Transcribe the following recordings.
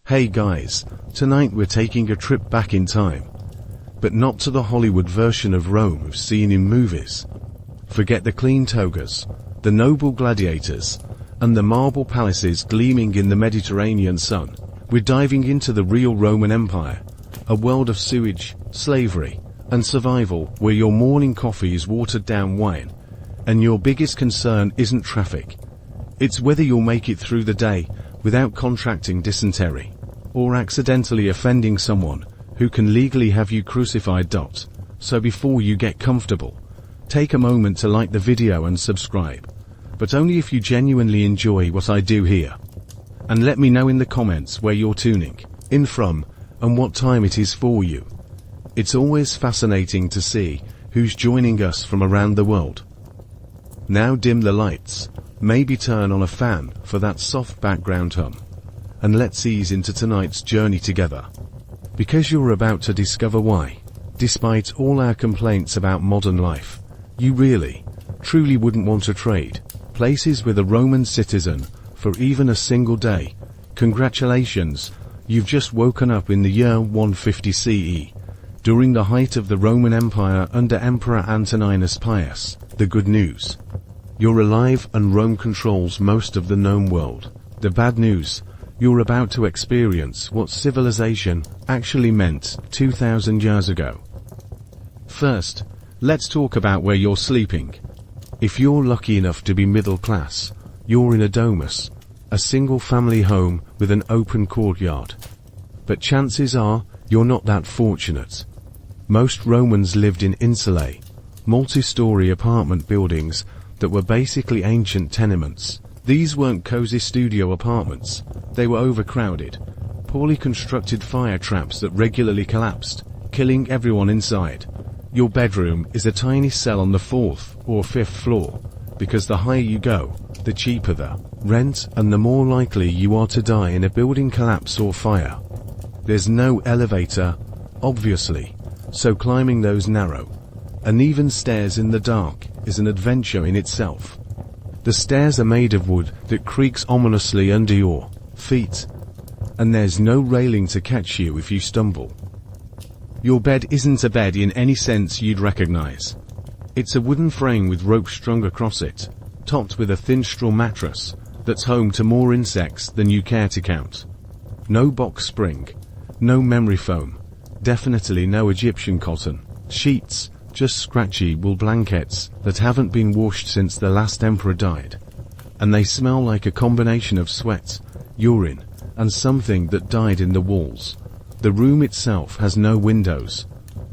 Hey guys, tonight we're taking a trip back in time. But not to the Hollywood version of Rome we've seen in movies. Forget the clean togas, the noble gladiators, and the marble palaces gleaming in the Mediterranean sun. We're diving into the real Roman Empire, a world of sewage, slavery, and survival where your morning coffee is watered down wine, and your biggest concern isn't traffic. It's whether you'll make it through the day without contracting dysentery, or accidentally offending someone who can legally have you crucified. So before you get comfortable, take a moment to like the video and subscribe, but only if you genuinely enjoy what I do here. And let me know in the comments where you're tuning in from and what time it is for you. It's always fascinating to see who's joining us from around the world. Now dim the lights, maybe turn on a fan for that soft background hum, and let's ease into tonight's journey together. Because you're about to discover why, despite all our complaints about modern life, you really, truly wouldn't want to trade places with a Roman citizen for even a single day. Congratulations, you've just woken up in the year 150 CE, during the height of the Roman Empire under Emperor Antoninus Pius. The good news: you're alive and Rome controls most of the known world. The bad news: you're about to experience what civilization actually meant 2,000 years ago. First, let's talk about where you're sleeping. If you're lucky enough to be middle class, you're in a domus, a single family home with an open courtyard. But chances are, you're not that fortunate. Most Romans lived in insulae, multi-story apartment buildings that were basically ancient tenements. These weren't cozy studio apartments, they were overcrowded, poorly constructed fire traps that regularly collapsed, killing everyone inside. Your bedroom is a tiny cell on the 4th or 5th floor, because the higher you go, the cheaper the rent and the more likely you are to die in a building collapse or fire. There's no elevator, obviously, so climbing those narrow, uneven stairs in the dark is an adventure in itself. The stairs are made of wood that creaks ominously under your feet, and there's no railing to catch you if you stumble. Your bed isn't a bed in any sense you'd recognize. It's a wooden frame with rope strung across it, topped with a thin straw mattress that's home to more insects than you care to count. No box spring, no memory foam, definitely no Egyptian cotton sheets, just scratchy wool blankets that haven't been washed since the last emperor died. And they smell like a combination of sweat, urine, and something that died in the walls. The room itself has no windows.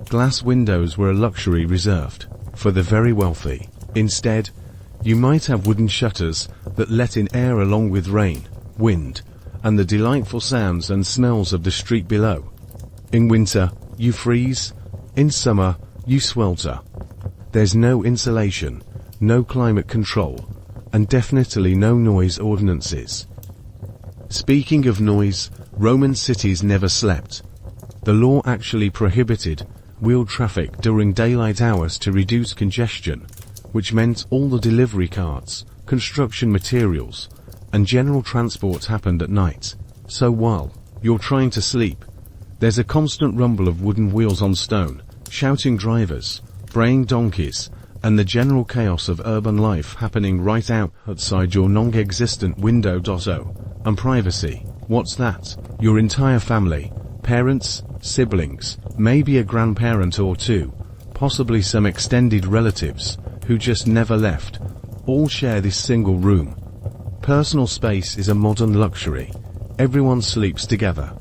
Glass windows were a luxury reserved for the very wealthy. Instead, you might have wooden shutters that let in air along with rain, wind, and the delightful sounds and smells of the street below. In winter, you freeze. In summer, you swelter. There's no insulation, no climate control, and definitely no noise ordinances. Speaking of noise, Roman cities never slept. The law actually prohibited wheeled traffic during daylight hours to reduce congestion, which meant all the delivery carts, construction materials, and general transport happened at night. So while you're trying to sleep, there's a constant rumble of wooden wheels on stone, shouting drivers, braying donkeys, and the general chaos of urban life happening right outside your non-existent window. And privacy, what's that? Your entire family, parents, siblings, maybe a grandparent or two, possibly some extended relatives who just never left, all share this single room. Personal space is a modern luxury. Everyone sleeps together,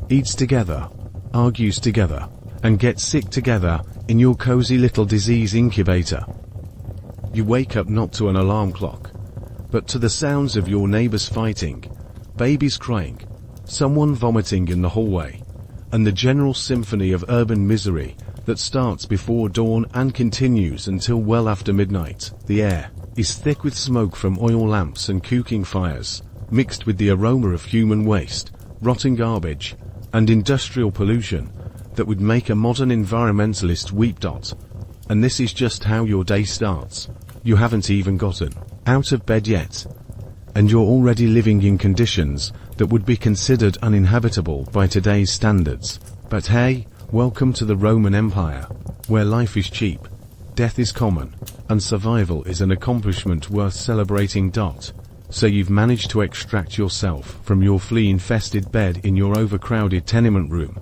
eats together, argues together, and gets sick together in your cozy little disease incubator. You wake up not to an alarm clock, but to the sounds of your neighbors fighting, babies crying, someone vomiting in the hallway, and the general symphony of urban misery that starts before dawn and continues until well after midnight. The air is thick with smoke from oil lamps and cooking fires, mixed with the aroma of human waste, rotting garbage, and industrial pollution that would make a modern environmentalist weep. And this is just how your day starts. You haven't even gotten out of bed yet, and you're already living in conditions that would be considered uninhabitable by today's standards. But hey, welcome to the Roman Empire, where life is cheap, death is common, and survival is an accomplishment worth celebrating. So you've managed to extract yourself from your flea-infested bed in your overcrowded tenement room.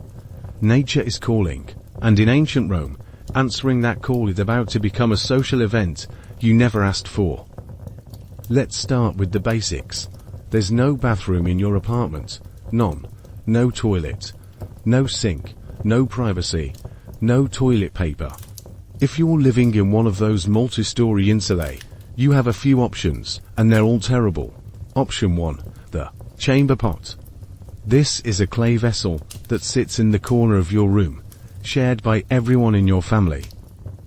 Nature is calling, and in ancient Rome, answering that call is about to become a social event you never asked for. Let's start with the basics. There's no bathroom in your apartment. None. No toilet. No sink. No privacy. No toilet paper. If you're living in one of those multi-story insulae, you have a few options, and they're all terrible. Option 1. The chamber pot. This is a clay vessel that sits in the corner of your room, shared by everyone in your family.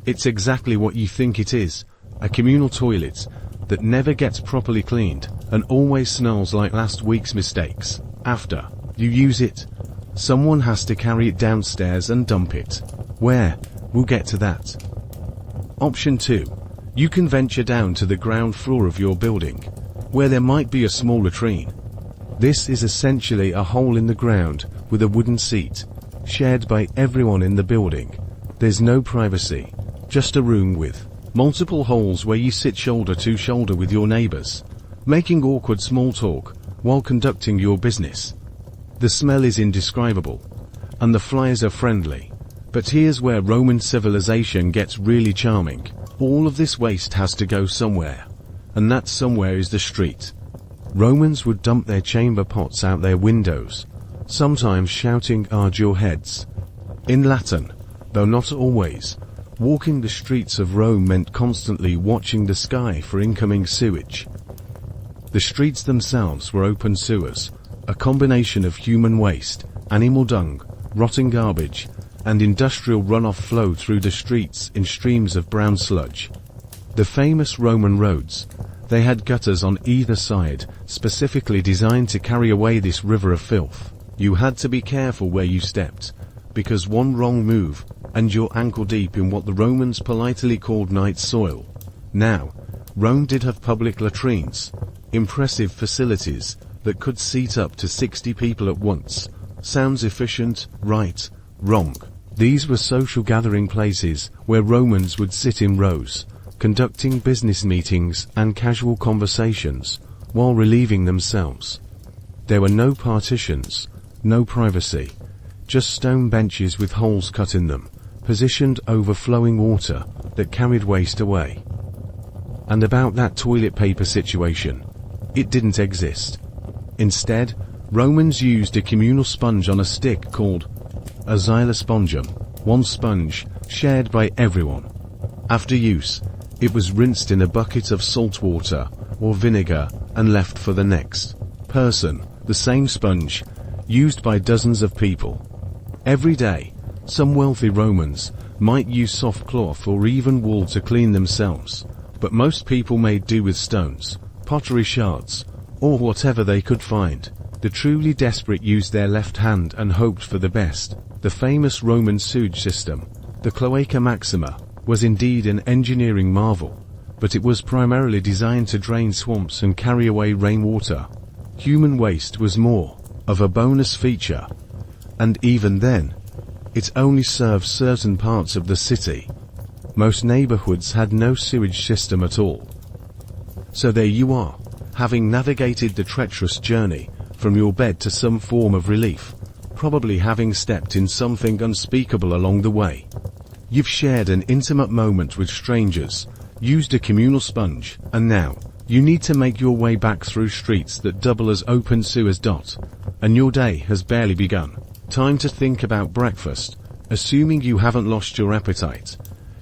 It's exactly what you think it is, a communal toilet that never gets properly cleaned and always smells like last week's mistakes. After you use it, someone has to carry it downstairs and dump it. Where? We'll get to that. Option 2. You can venture down to the ground floor of your building, where there might be a small latrine. This is essentially a hole in the ground with a wooden seat, shared by everyone in the building. There's no privacy, just a room with multiple holes where you sit shoulder to shoulder with your neighbors, making awkward small talk while conducting your business. The smell is indescribable, and the flies are friendly. But here's where Roman civilization gets really charming. All of this waste has to go somewhere, and that somewhere is the street. Romans would dump their chamber pots out their windows, sometimes shouting "Arge your heads" in Latin, though not always. Walking the streets of Rome meant constantly watching the sky for incoming sewage. The streets themselves were open sewers, a combination of human waste, animal dung, rotting garbage, and industrial runoff flowed through the streets in streams of brown sludge. The famous Roman roads, they had gutters on either side, specifically designed to carry away this river of filth. You had to be careful where you stepped, because one wrong move, and you're ankle deep in what the Romans politely called night soil. Now, Rome did have public latrines, impressive facilities that could seat up to 60 people at once. Sounds efficient, right? Wrong. These were social gathering places where Romans would sit in rows, conducting business meetings and casual conversations while relieving themselves. There were no partitions, no privacy, just stone benches with holes cut in them, positioned over flowing water that carried waste away. And about that toilet paper situation, it didn't exist. Instead, Romans used a communal sponge on a stick called a xylospongum, one sponge shared by everyone. After use, it was rinsed in a bucket of salt water or vinegar and left for the next person, the same sponge, used by dozens of people. Every day, some wealthy Romans might use soft cloth or even wool to clean themselves, but most people made do with stones, pottery shards, or whatever they could find. The truly desperate used their left hand and hoped for the best. The famous Roman sewage system, the Cloaca Maxima, was indeed an engineering marvel, but it was primarily designed to drain swamps and carry away rainwater. Human waste was more of a bonus feature, and even then, it only served certain parts of the city. Most neighborhoods had no sewage system at all. So there you are, having navigated the treacherous journey from your bed to some form of relief, probably having stepped in something unspeakable along the way. You've shared an intimate moment with strangers, used a communal sponge, and now, you need to make your way back through streets that double as open sewers. And your day has barely begun. Time to think about breakfast, assuming you haven't lost your appetite.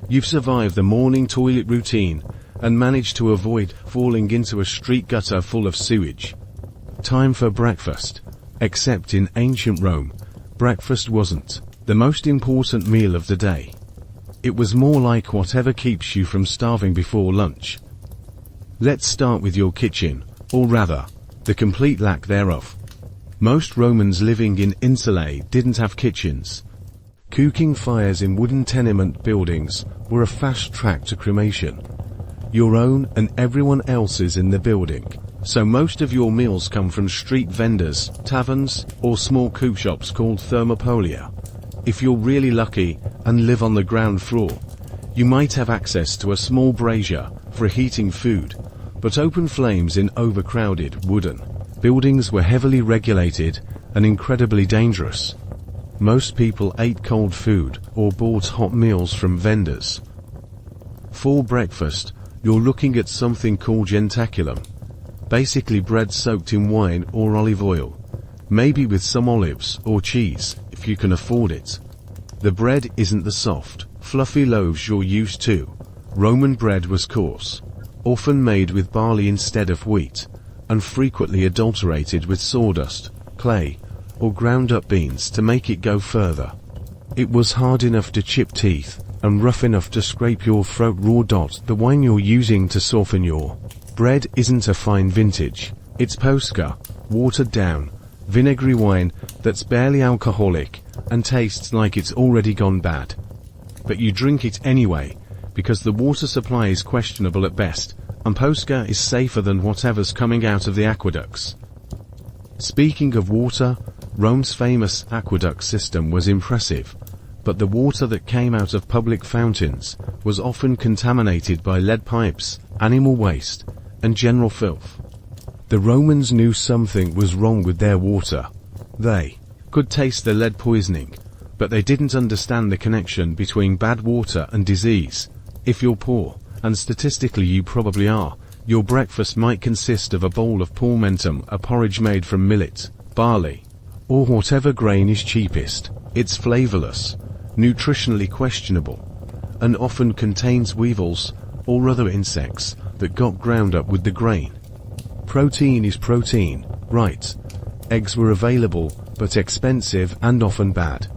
You've survived the morning toilet routine, and managed to avoid falling into a street gutter full of sewage. Time for breakfast. Except in ancient Rome, breakfast wasn't the most important meal of the day. It was more like whatever keeps you from starving before lunch. Let's start with your kitchen, or rather, the complete lack thereof. Most Romans living in insulae didn't have kitchens. Cooking fires in wooden tenement buildings were a fast track to cremation. Your own and everyone else's in the building. So most of your meals come from street vendors, taverns, or small coop shops called thermopolia. If you're really lucky and live on the ground floor, you might have access to a small brazier for heating food, but open flames in overcrowded wooden buildings were heavily regulated and incredibly dangerous. Most people ate cold food or bought hot meals from vendors. For breakfast, you're looking at something called jentaculum, basically bread soaked in wine or olive oil, maybe with some olives or cheese if you can afford it. The bread isn't the soft, fluffy loaves you're used to. Roman bread was coarse, often made with barley instead of wheat, and frequently adulterated with sawdust, clay, or ground-up beans to make it go further. It was hard enough to chip teeth, and rough enough to scrape your throat raw. The wine you're using to soften your bread isn't a fine vintage. It's Posca, watered down, vinegary wine that's barely alcoholic and tastes like it's already gone bad. But you drink it anyway, because the water supply is questionable at best, and Posca is safer than whatever's coming out of the aqueducts. Speaking of water, Rome's famous aqueduct system was impressive, but the water that came out of public fountains was often contaminated by lead pipes, animal waste, and general filth. The Romans knew something was wrong with their water. They could taste the lead poisoning, but they didn't understand the connection between bad water and disease. If you're poor, and statistically you probably are, your breakfast might consist of a bowl of palmentum, a porridge made from millet, barley, or whatever grain is cheapest. It's flavorless, nutritionally questionable, and often contains weevils or other insects that got ground up with the grain. Protein is protein, right? Eggs were available, but expensive and often bad.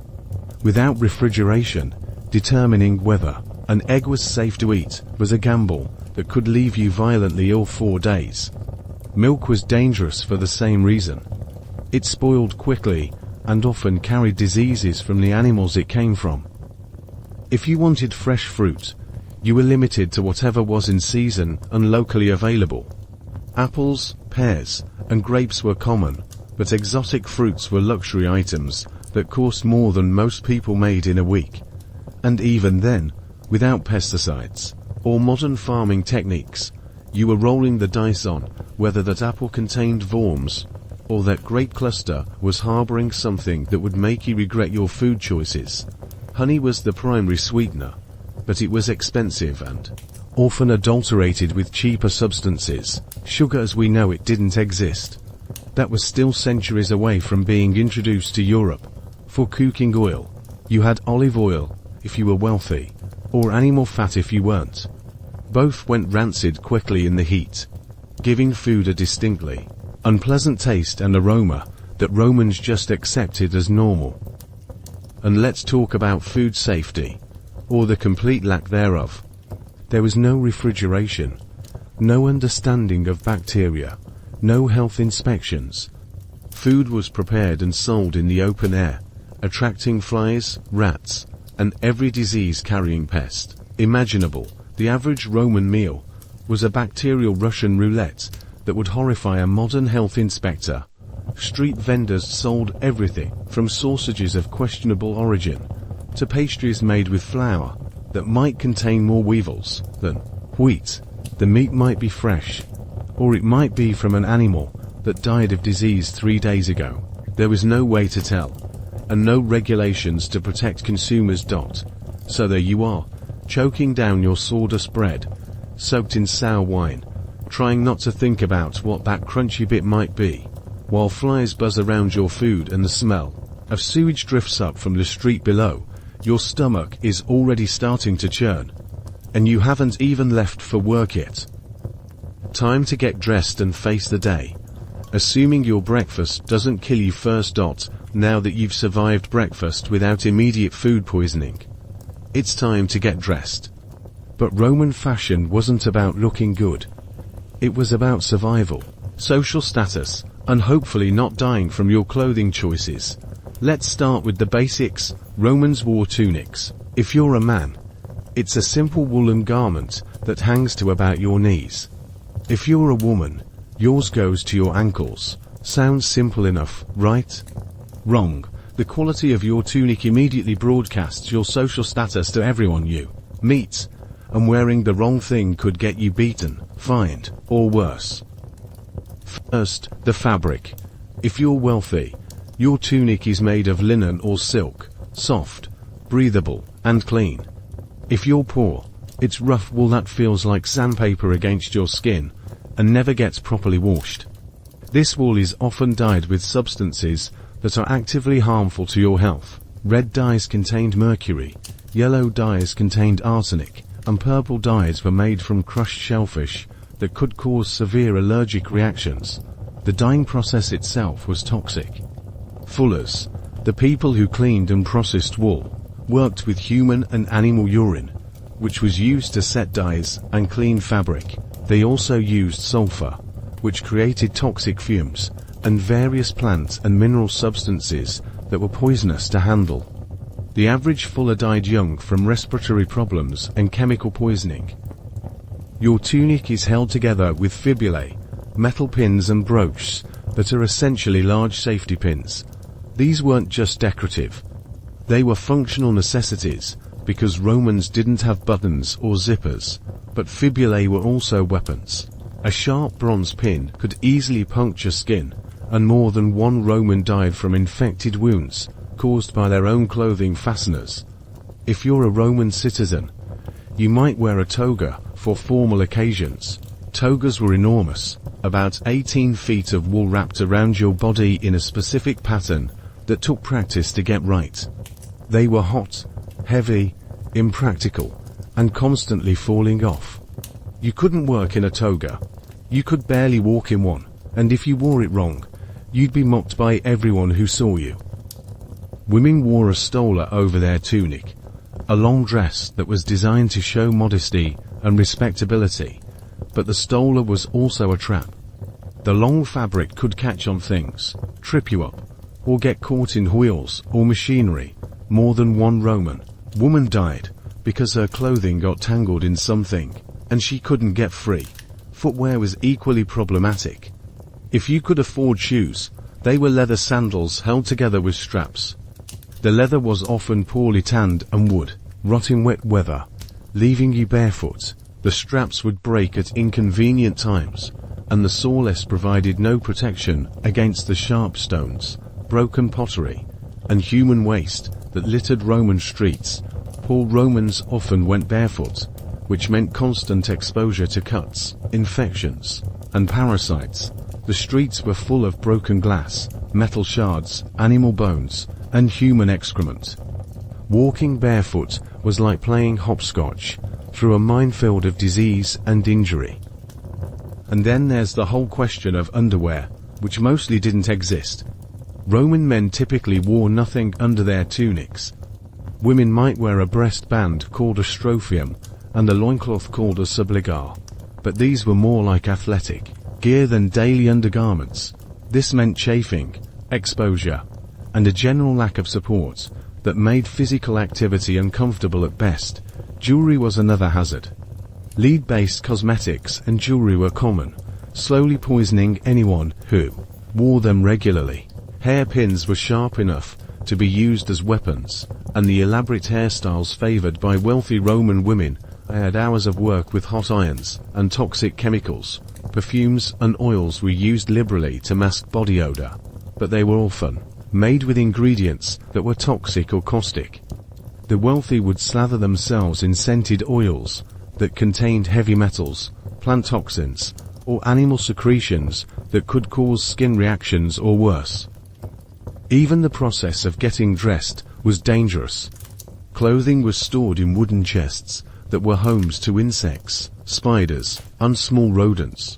Without refrigeration, determining whether an egg was safe to eat was a gamble that could leave you violently ill 4 days. Milk was dangerous for the same reason. It spoiled quickly and often carried diseases from the animals it came from. If you wanted fresh fruit, you were limited to whatever was in season and locally available. Apples, pears, and grapes were common, but exotic fruits were luxury items that cost more than most people made in a week. And even then, without pesticides or modern farming techniques, you were rolling the dice on whether that apple contained worms or that grape cluster was harboring something that would make you regret your food choices. Honey was the primary sweetener, but it was expensive and often adulterated with cheaper substances. Sugar as we know it didn't exist. That was still centuries away from being introduced to Europe. For cooking oil, you had olive oil if you were wealthy, or animal fat if you weren't. Both went rancid quickly in the heat, giving food a distinctly unpleasant taste and aroma that Romans just accepted as normal. And let's talk about food safety, or the complete lack thereof. There was no refrigeration, no understanding of bacteria, no health inspections. Food was prepared and sold in the open air, attracting flies, rats, and every disease-carrying pest imaginable. The average Roman meal was a bacterial Russian roulette that would horrify a modern health inspector. Street vendors sold everything from sausages of questionable origin to pastries made with flour that might contain more weevils than wheat. The meat might be fresh, or it might be from an animal that died of disease 3 days ago. There was no way to tell, and no regulations to protect consumers. So there you are, choking down your sawdust bread, soaked in sour wine, trying not to think about what that crunchy bit might be, while flies buzz around your food and the smell of sewage drifts up from the street below. Your stomach is already starting to churn, and you haven't even left for work yet. Time to get dressed and face the day. Assuming your breakfast doesn't kill you first. Now that you've survived breakfast without immediate food poisoning, it's time to get dressed. But Roman fashion wasn't about looking good. It was about survival, social status, and hopefully not dying from your clothing choices. Let's start with the basics. Romans wore tunics. If you're a man, it's a simple woolen garment that hangs to about your knees. If you're a woman, Yours goes to your ankles. Sounds simple enough, right? Wrong. The quality of your tunic immediately broadcasts your social status to everyone you meet, and wearing the wrong thing could get you beaten, fined, or worse. First, the fabric. If you're wealthy, your tunic is made of linen or silk, soft, breathable, and clean. If you're poor, it's rough wool that feels like sandpaper against your skin, and never gets properly washed. This wool is often dyed with substances that are actively harmful to your health. Red dyes contained mercury, yellow dyes contained arsenic, and purple dyes were made from crushed shellfish that could cause severe allergic reactions. The dyeing process itself was toxic. Fullers, the people who cleaned and processed wool, worked with human and animal urine, which was used to set dyes and clean fabric. They also used sulfur, which created toxic fumes, and various plant and mineral substances that were poisonous to handle. The average fuller died young from respiratory problems and chemical poisoning. Your tunic is held together with fibulae, metal pins and broches that are essentially large safety pins. These weren't just decorative. They were functional necessities, because Romans didn't have buttons or zippers, but fibulae were also weapons. A sharp bronze pin could easily puncture skin, and more than one Roman died from infected wounds caused by their own clothing fasteners. If you're a Roman citizen, you might wear a toga for formal occasions. Togas were enormous, about 18 feet of wool wrapped around your body in a specific pattern that took practice to get right. They were hot, heavy, impractical, and constantly falling off. You couldn't work in a toga. You could barely walk in one, and if you wore it wrong, you'd be mocked by everyone who saw you. Women wore a stola over their tunic, a long dress that was designed to show modesty and respectability, but the stola was also a trap. The long fabric could catch on things, trip you up, or get caught in wheels or machinery. More than one Roman woman died because her clothing got tangled in something, and she couldn't get free. Footwear was equally problematic. If you could afford shoes, they were leather sandals held together with straps. The leather was often poorly tanned and would rot in wet weather, leaving you barefoot. The straps would break at inconvenient times, and the sawless provided no protection against the sharp stones, broken pottery, and human waste that littered Roman streets. Poor Romans often went barefoot, which meant constant exposure to cuts, infections, and parasites. The streets were full of broken glass, metal shards, animal bones, and human excrement. Walking barefoot was like playing hopscotch through a minefield of disease and injury. And then there's the whole question of underwear, which mostly didn't exist. Roman men typically wore nothing under their tunics. Women might wear a breastband called a strophium, and a loincloth called a subligar, but these were more like athletic gear than daily undergarments. This meant chafing, exposure, and a general lack of support that made physical activity uncomfortable at best. Jewelry was another hazard. Lead-based cosmetics and jewelry were common, slowly poisoning anyone who wore them regularly. Hairpins were sharp enough to be used as weapons, and the elaborate hairstyles favored by wealthy Roman women had hours of work with hot irons and toxic chemicals. Perfumes and oils were used liberally to mask body odor, but they were often made with ingredients that were toxic or caustic. The wealthy would slather themselves in scented oils that contained heavy metals, plant toxins, or animal secretions that could cause skin reactions or worse. Even the process of getting dressed was dangerous. Clothing was stored in wooden chests that were homes to insects, spiders, and small rodents.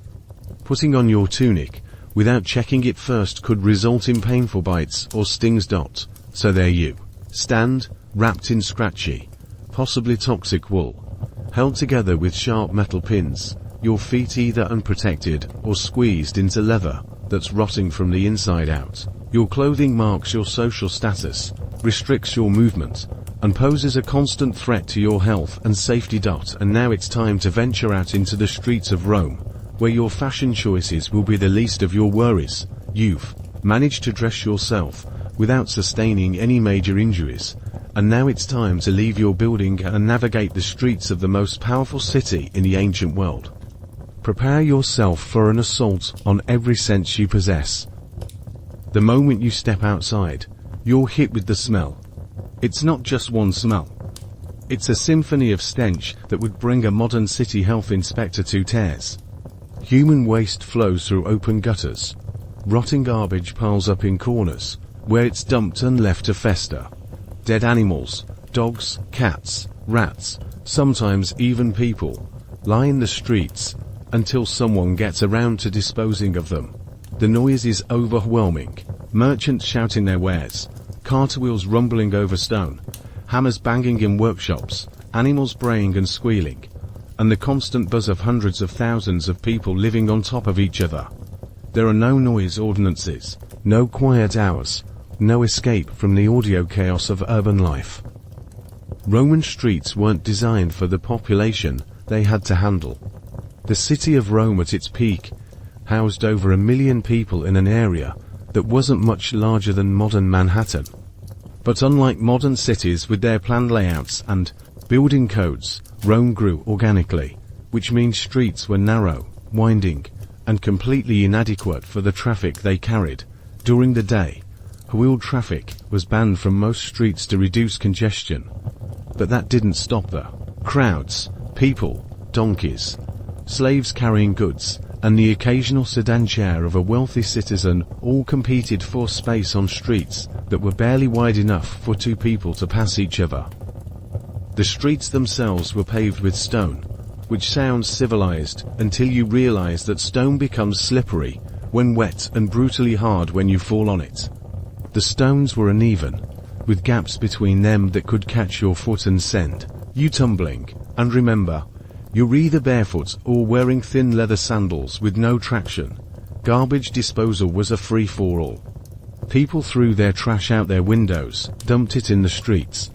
Putting on your tunic without checking it first could result in painful bites or stings. So there you stand, wrapped in scratchy, possibly toxic wool, held together with sharp metal pins, your feet either unprotected or squeezed into leather that's rotting from the inside out. Your clothing marks your social status, restricts your movement, and poses a constant threat to your health and safety. And now it's time to venture out into the streets of Rome, where your fashion choices will be the least of your worries. You've managed to dress yourself without sustaining any major injuries, and now it's time to leave your building and navigate the streets of the most powerful city in the ancient world. Prepare yourself for an assault on every sense you possess. The moment you step outside, you're hit with the smell. It's not just one smell. It's a symphony of stench that would bring a modern city health inspector to tears. Human waste flows through open gutters. Rotting garbage piles up in corners, where it's dumped and left to fester. Dead animals, dogs, cats, rats, sometimes even people, lie in the streets until someone gets around to disposing of them. The noise is overwhelming. Merchants shouting their wares, cart wheels rumbling over stone, hammers banging in workshops, animals braying and squealing, and the constant buzz of hundreds of thousands of people living on top of each other. There are no noise ordinances, no quiet hours, no escape from the audio chaos of urban life. Roman streets weren't designed for the population they had to handle. The city of Rome at its peak housed over 1 million people in an area that wasn't much larger than modern Manhattan. But unlike modern cities with their planned layouts and building codes, Rome grew organically, which means streets were narrow, winding, and completely inadequate for the traffic they carried. During the day, wheel traffic was banned from most streets to reduce congestion. But that didn't stop the crowds, people, donkeys, slaves carrying goods, and the occasional sedan chair of a wealthy citizen all competed for space on streets that were barely wide enough for two people to pass each other. The streets themselves were paved with stone, which sounds civilized until you realize that stone becomes slippery when wet and brutally hard when you fall on it. The stones were uneven, with gaps between them that could catch your foot and send you tumbling. And remember, you're either barefoot or wearing thin leather sandals with no traction. Garbage disposal was a free-for-all. People threw their trash out their windows, dumped it in the streets,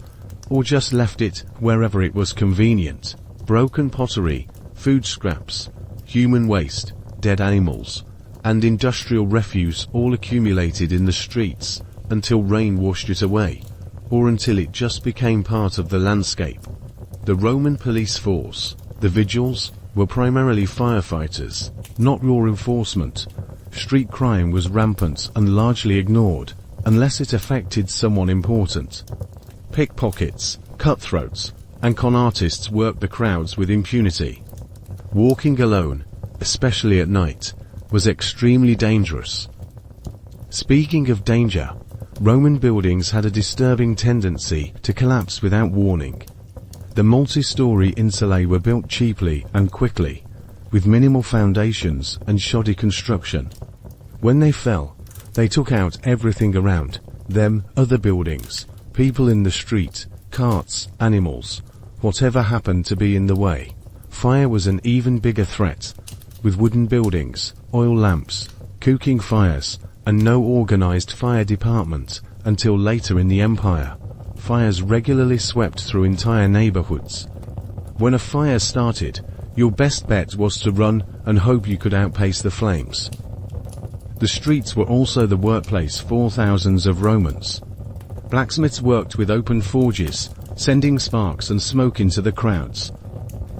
or just left it wherever it was convenient. Broken pottery, food scraps, human waste, dead animals, and industrial refuse all accumulated in the streets until rain washed it away, or until it just became part of the landscape. The Roman police force, the vigils, were primarily firefighters, not law enforcement. Street crime was rampant and largely ignored, unless it affected someone important. Pickpockets, cutthroats, and con artists worked the crowds with impunity. Walking alone, especially at night, was extremely dangerous. Speaking of danger, Roman buildings had a disturbing tendency to collapse without warning. The multi-story insulae were built cheaply and quickly, with minimal foundations and shoddy construction. When they fell, they took out everything around them: other buildings, people in the street, carts, animals, whatever happened to be in the way. Fire was an even bigger threat, with wooden buildings, oil lamps, cooking fires, and no organized fire department until later in the empire. Fires regularly swept through entire neighborhoods. When a fire started, your best bet was to run and hope you could outpace the flames. The streets were also the workplace for thousands of Romans. Blacksmiths worked with open forges, sending sparks and smoke into the crowds.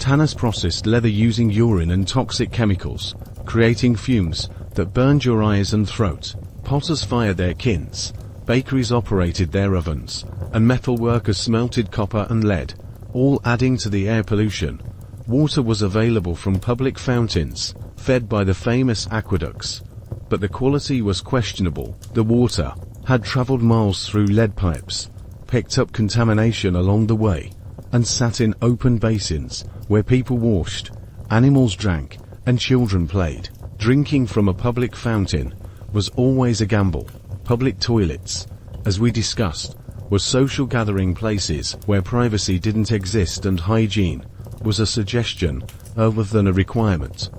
Tanners processed leather using urine and toxic chemicals, creating fumes that burned your eyes and throat. Potters fired their kilns, bakeries operated their ovens, and metal workers smelted copper and lead, all adding to the air pollution. Water was available from public fountains, fed by the famous aqueducts, but the quality was questionable. The water had traveled miles through lead pipes, picked up contamination along the way, and sat in open basins where people washed, animals drank, and children played. Drinking from a public fountain was always a gamble. Public toilets, as we discussed, were social gathering places where privacy didn't exist and hygiene was a suggestion rather than a requirement.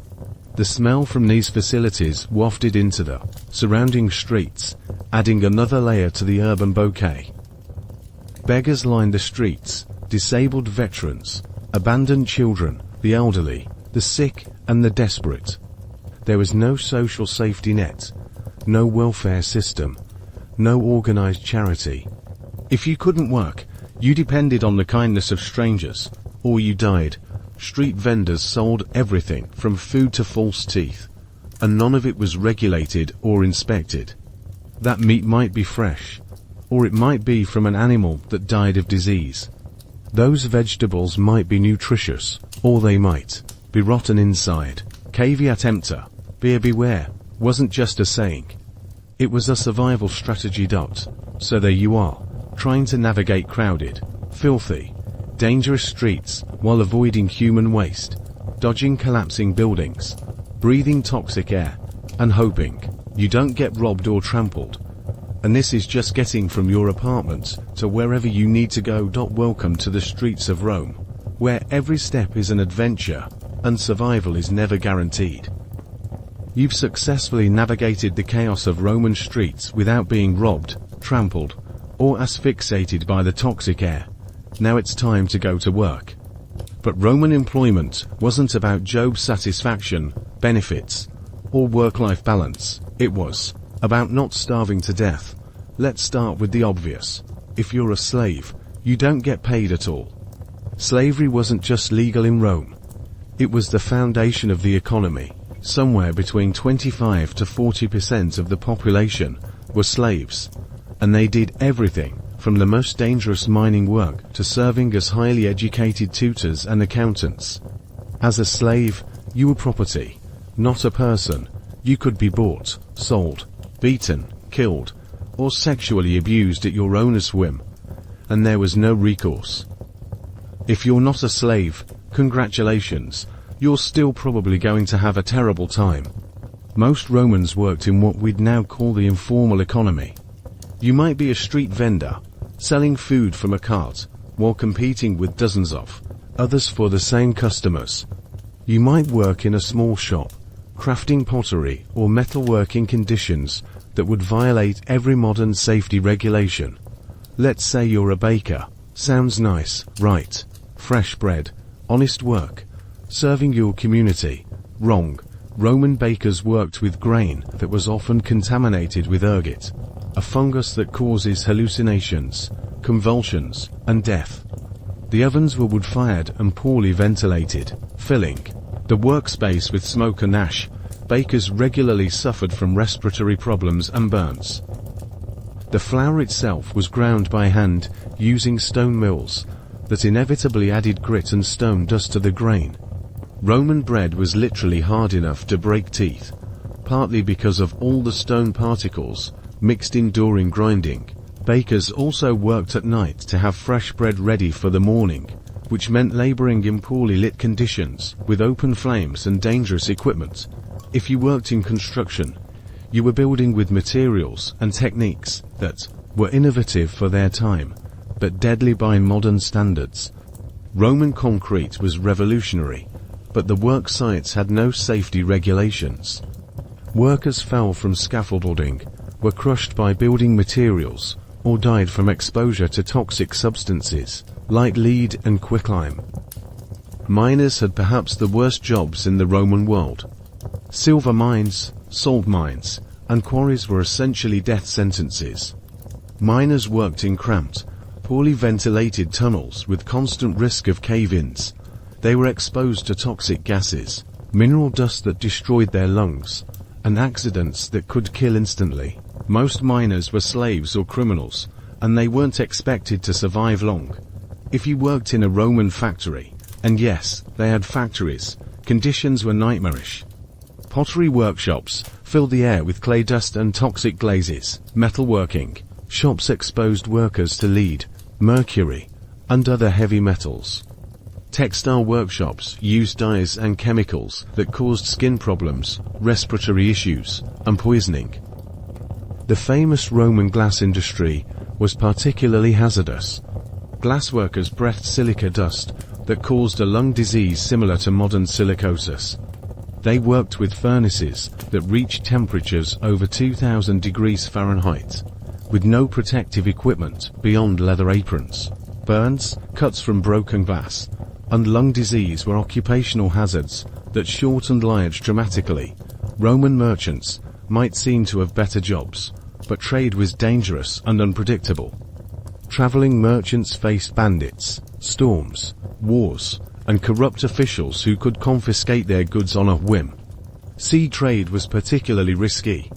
The smell from these facilities wafted into the surrounding streets, adding another layer to the urban bouquet. Beggars lined the streets, disabled veterans, abandoned children, the elderly, the sick, and the desperate. There was no social safety net, no welfare system, no organized charity. If you couldn't work, you depended on the kindness of strangers, or you died. Street vendors sold everything from food to false teeth, and none of it was regulated or inspected. That meat might be fresh, or it might be from an animal that died of disease. Those vegetables might be nutritious, or they might be rotten inside. Caveat emptor, beer beware, wasn't just a saying. It was a survival strategy. So there you are, trying to navigate crowded, filthy, dangerous streets while avoiding human waste, dodging collapsing buildings, breathing toxic air, and hoping you don't get robbed or trampled. And this is just getting from your apartment to wherever you need to go. Welcome to the streets of Rome, where every step is an adventure, and survival is never guaranteed. You've successfully navigated the chaos of Roman streets without being robbed, trampled, or asphyxiated by the toxic air. Now it's time to go to work. But Roman employment wasn't about job satisfaction, benefits, or work-life balance. It was about not starving to death. Let's start with the obvious. If you're a slave, you don't get paid at all. Slavery wasn't just legal in Rome. It was the foundation of the economy. Somewhere between 25 to 40% of the population were slaves, and they did everything from the most dangerous mining work to serving as highly educated tutors and accountants. As a slave, you were property, not a person. You could be bought, sold, beaten, killed, or sexually abused at your owner's whim, and there was no recourse. If you're not a slave, congratulations, you're still probably going to have a terrible time. Most Romans worked in what we'd now call the informal economy. You might be a street vendor, selling food from a cart, while competing with dozens of others for the same customers. You might work in a small shop, crafting pottery or metalwork in conditions that would violate every modern safety regulation. Let's say you're a baker. Sounds nice, right? Fresh bread, honest work, serving your community. Wrong. Roman bakers worked with grain that was often contaminated with ergot, a fungus that causes hallucinations, convulsions, and death. The ovens were wood-fired and poorly ventilated, filling the workspace with smoke and ash. Bakers regularly suffered from respiratory problems and burns. The flour itself was ground by hand, using stone mills that inevitably added grit and stone dust to the grain. Roman bread was literally hard enough to break teeth, partly because of all the stone particles mixed in during grinding. Bakers also worked at night to have fresh bread ready for the morning, which meant laboring in poorly lit conditions, with open flames and dangerous equipment. If you worked in construction, you were building with materials and techniques that were innovative for their time, but deadly by modern standards. Roman concrete was revolutionary, but the work sites had no safety regulations. Workers fell from scaffolding, were crushed by building materials, or died from exposure to toxic substances, like lead and quicklime. Miners had perhaps the worst jobs in the Roman world. Silver mines, salt mines, and quarries were essentially death sentences. Miners worked in cramped, poorly ventilated tunnels with constant risk of cave-ins. They were exposed to toxic gases, mineral dust that destroyed their lungs, and accidents that could kill instantly. Most miners were slaves or criminals, and they weren't expected to survive long. If you worked in a Roman factory, and yes, they had factories, conditions were nightmarish. Pottery workshops filled the air with clay dust and toxic glazes. Metalworking shops exposed workers to lead, mercury, and other heavy metals. Textile workshops used dyes and chemicals that caused skin problems, respiratory issues, and poisoning. The famous Roman glass industry was particularly hazardous. Glassworkers breathed silica dust that caused a lung disease similar to modern silicosis. They worked with furnaces that reached temperatures over 2000 degrees Fahrenheit, with no protective equipment beyond leather aprons. Burns, cuts from broken glass, and lung disease were occupational hazards that shortened lives dramatically. Roman merchants might seem to have better jobs, but trade was dangerous and unpredictable. Traveling merchants faced bandits, storms, wars, and corrupt officials who could confiscate their goods on a whim. Sea trade was particularly risky.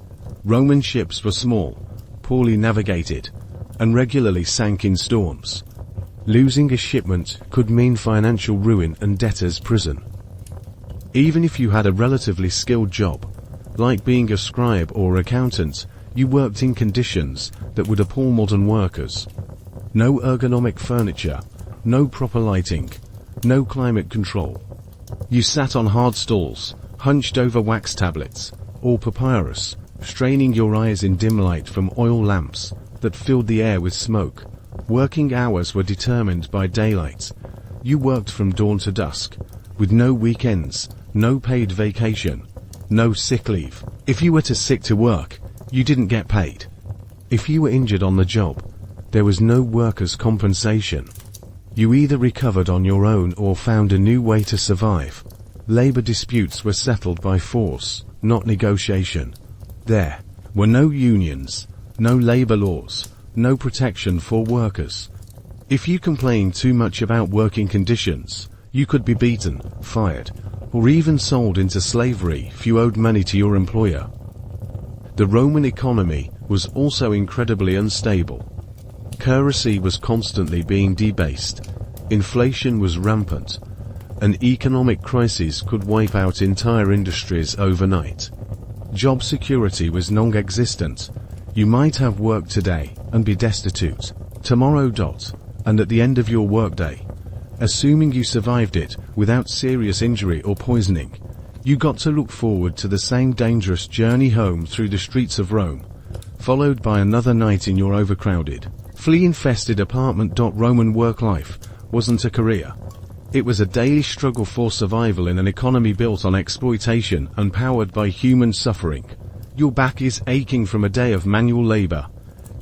Roman ships were small, poorly navigated, and regularly sank in storms. Losing a shipment could mean financial ruin and debtor's prison. Even if you had a relatively skilled job, like being a scribe or accountant, you worked in conditions that would appall modern workers. No ergonomic furniture, no proper lighting, no climate control. You sat on hard stools, hunched over wax tablets, or papyrus, straining your eyes in dim light from oil lamps that filled the air with smoke. Working hours were determined by daylight. You worked from dawn to dusk, with no weekends, no paid vacation, no sick leave. If you were too sick to work, you didn't get paid. If you were injured on the job, there was no workers' compensation. You either recovered on your own or found a new way to survive. Labor disputes were settled by force, not negotiation. There were no unions, no labor laws, no protection for workers. If you complained too much about working conditions, you could be beaten, fired, or even sold into slavery if you owed money to your employer. The Roman economy was also incredibly unstable. Currency was constantly being debased, inflation was rampant, and economic crises could wipe out entire industries overnight. Job security was non-existent. You might have work today and be destitute tomorrow. And at the end of your workday, assuming you survived it without serious injury or poisoning, you got to look forward to the same dangerous journey home through the streets of Rome, followed by another night in your overcrowded, flea-infested apartment. Roman work life wasn't a career. It was a daily struggle for survival in an economy built on exploitation and powered by human suffering. Your back is aching from a day of manual labor.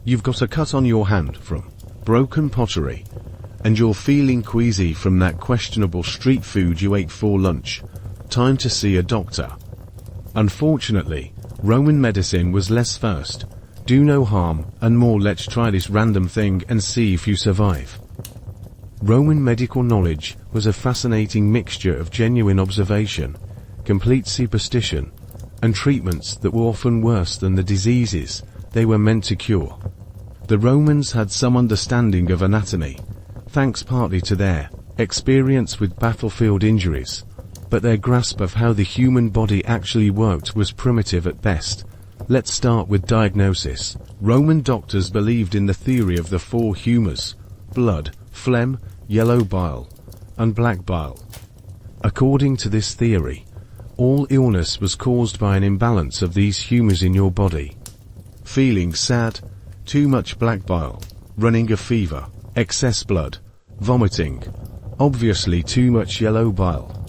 You've got a cut on your hand from broken pottery, and you're feeling queasy from that questionable street food you ate for lunch. Time to see a doctor. Unfortunately, Roman medicine was less first, do no harm, and more let's try this random thing and see if you survive. Roman medical knowledge was a fascinating mixture of genuine observation, complete superstition, and treatments that were often worse than the diseases they were meant to cure. The Romans had some understanding of anatomy, thanks partly to their experience with battlefield injuries, but their grasp of how the human body actually worked was primitive at best. Let's start with diagnosis. Roman doctors believed in the theory of the four humors: blood, phlegm, yellow bile, and black bile. According to this theory, all illness was caused by an imbalance of these humors in your body. Feeling sad, too much black bile, running a fever, excess blood, vomiting, obviously too much yellow bile.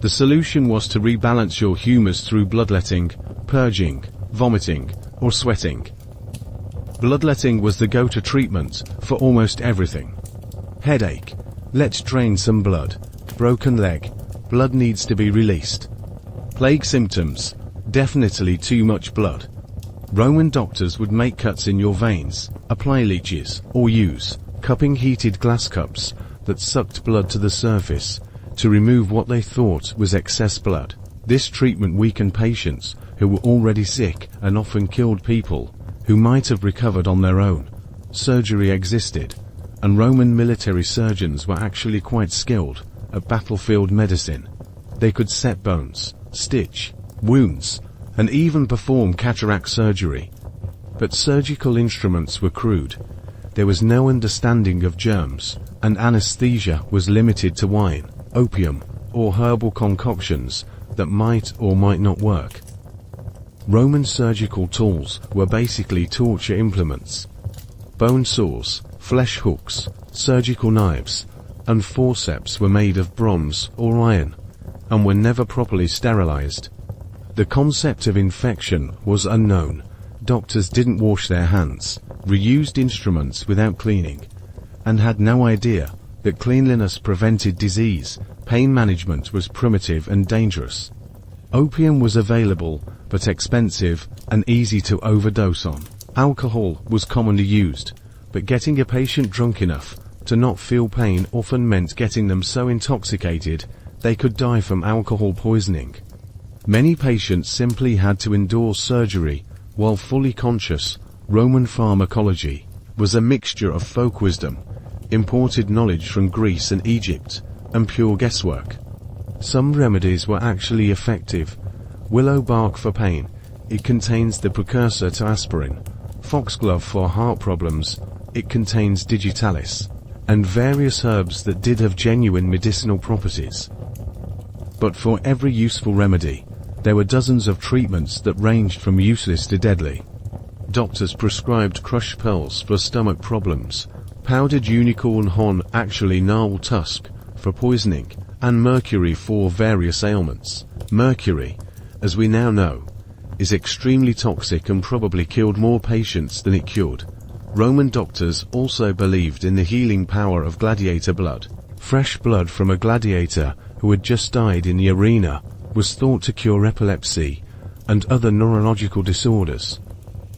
The solution was to rebalance your humors through bloodletting, purging, vomiting, or sweating. Bloodletting was the go-to treatment for almost everything. Headache, let's drain some blood. Broken leg, blood needs to be released. Plague symptoms, definitely too much blood. Roman doctors would make cuts in your veins, apply leeches, or use cupping heated glass cups that sucked blood to the surface to remove what they thought was excess blood. This treatment weakened patients who were already sick and often killed people who might have recovered on their own. Surgery existed, and Roman military surgeons were actually quite skilled at battlefield medicine. They could set bones, stitch wounds, and even perform cataract surgery. But surgical instruments were crude. There was no understanding of germs, and anesthesia was limited to wine, opium, or herbal concoctions that might or might not work. Roman surgical tools were basically torture implements. Bone saws, flesh hooks, surgical knives, and forceps were made of bronze or iron, and were never properly sterilized. The concept of infection was unknown. Doctors didn't wash their hands, reused instruments without cleaning, and had no idea that cleanliness prevented disease. Pain management was primitive and dangerous. Opium was available, but expensive and easy to overdose on. Alcohol was commonly used, but getting a patient drunk enough to not feel pain often meant getting them so intoxicated they could die from alcohol poisoning. Many patients simply had to endure surgery while fully conscious. Roman pharmacology was a mixture of folk wisdom, imported knowledge from Greece and Egypt, and pure guesswork. Some remedies were actually effective. Willow bark for pain, it contains the precursor to aspirin. Foxglove for heart problems, it contains digitalis, and various herbs that did have genuine medicinal properties. But for every useful remedy, there were dozens of treatments that ranged from useless to deadly. Doctors prescribed crushed pearls for stomach problems, powdered unicorn horn, actually narwhal tusk, for poisoning, and mercury for various ailments. Mercury, as we now know, is extremely toxic and probably killed more patients than it cured. Roman doctors also believed in the healing power of gladiator blood. Fresh blood from a gladiator who had just died in the arena was thought to cure epilepsy and other neurological disorders.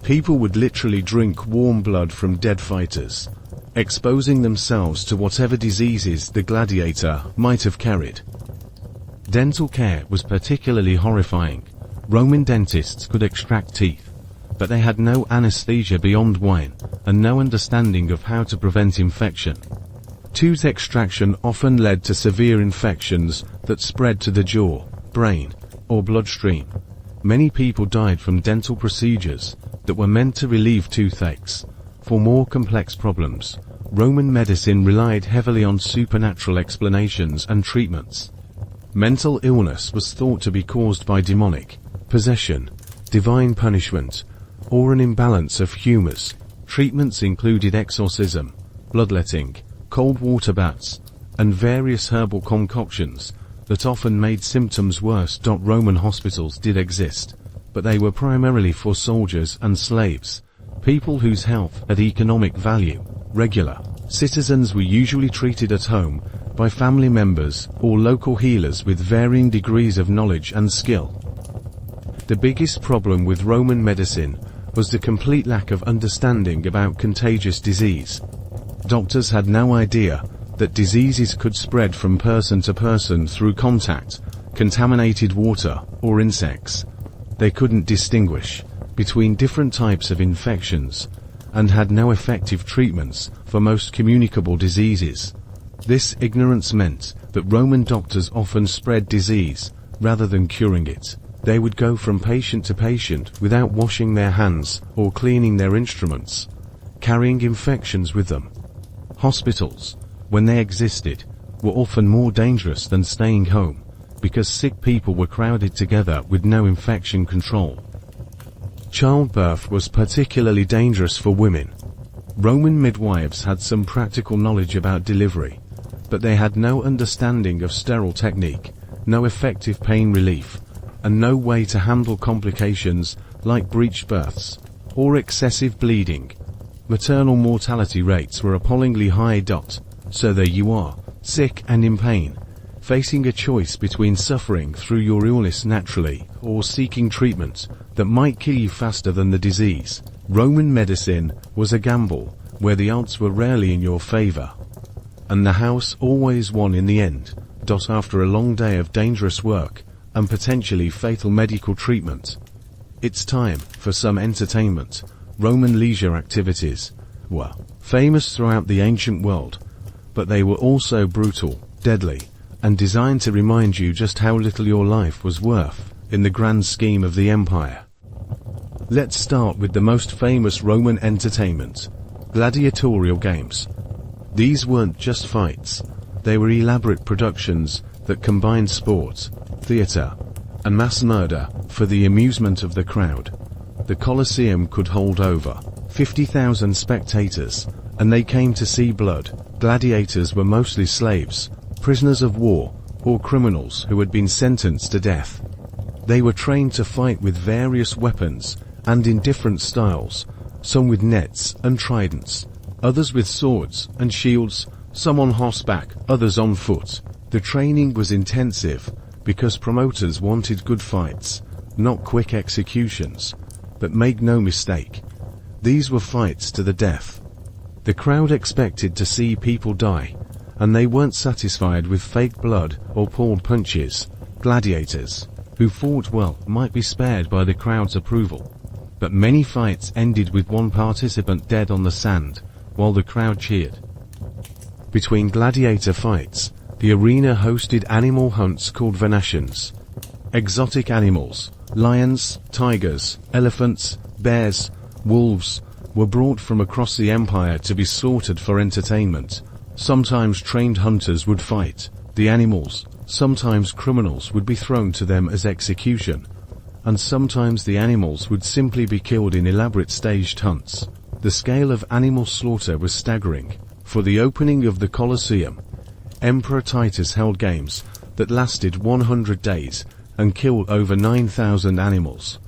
People would literally drink warm blood from dead fighters, exposing themselves to whatever diseases the gladiator might have carried. Dental care was particularly horrifying. Roman dentists could extract teeth, but they had no anesthesia beyond wine, and no understanding of how to prevent infection. Tooth extraction often led to severe infections that spread to the jaw, brain, or bloodstream. Many people died from dental procedures that were meant to relieve toothaches. For more complex problems, Roman medicine relied heavily on supernatural explanations and treatments. Mental illness was thought to be caused by demonic possession, divine punishment, or an imbalance of humors. Treatments included exorcism, bloodletting, cold water baths, and various herbal concoctions that often made symptoms worse. Roman hospitals did exist, but they were primarily for soldiers and slaves, people whose health had economic value. Regular citizens were usually treated at home by family members or local healers with varying degrees of knowledge and skill. The biggest problem with Roman medicine was the complete lack of understanding about contagious disease. Doctors had no idea that diseases could spread from person to person through contact, contaminated water, or insects. They couldn't distinguish between different types of infections, and had no effective treatments for most communicable diseases. This ignorance meant that Roman doctors often spread disease rather than curing it. They would go from patient to patient without washing their hands or cleaning their instruments, carrying infections with them. Hospitals, when they existed, were often more dangerous than staying home, because sick people were crowded together with no infection control. Childbirth was particularly dangerous for women. Roman midwives had some practical knowledge about delivery, but they had no understanding of sterile technique, no effective pain relief, and no way to handle complications like breech births or excessive bleeding. Maternal mortality rates were appallingly high. So there you are, sick and in pain, facing a choice between suffering through your illness naturally or seeking treatment that might kill you faster than the disease. Roman medicine was a gamble where the odds were rarely in your favor, and the house always won in the end. After a long day of dangerous work and potentially fatal medical treatment, it's time for some entertainment. Roman leisure activities were famous throughout the ancient world, but they were also brutal, deadly, and designed to remind you just how little your life was worth in the grand scheme of the empire. Let's start with the most famous Roman entertainment, gladiatorial games. These weren't just fights, they were elaborate productions that combined sport, theater, and mass murder for the amusement of the crowd. The Colosseum could hold over 50,000 spectators, and they came to see blood. Gladiators were mostly slaves, prisoners of war, or criminals who had been sentenced to death. They were trained to fight with various weapons and in different styles, some with nets and tridents, others with swords and shields, some on horseback, others on foot. The training was intensive, because promoters wanted good fights, not quick executions. But make no mistake, these were fights to the death. The crowd expected to see people die, and they weren't satisfied with fake blood or pulled punches. Gladiators, who fought well, might be spared by the crowd's approval. But many fights ended with one participant dead on the sand, while the crowd cheered. Between gladiator fights, the arena hosted animal hunts called venations. Exotic animals, lions, tigers, elephants, bears, wolves, were brought from across the empire to be slaughtered for entertainment. Sometimes trained hunters would fight the animals, sometimes criminals would be thrown to them as execution, and sometimes the animals would simply be killed in elaborate staged hunts. The scale of animal slaughter was staggering. For the opening of the Colosseum, Emperor Titus held games that lasted 100 days and killed over 9,000 animals.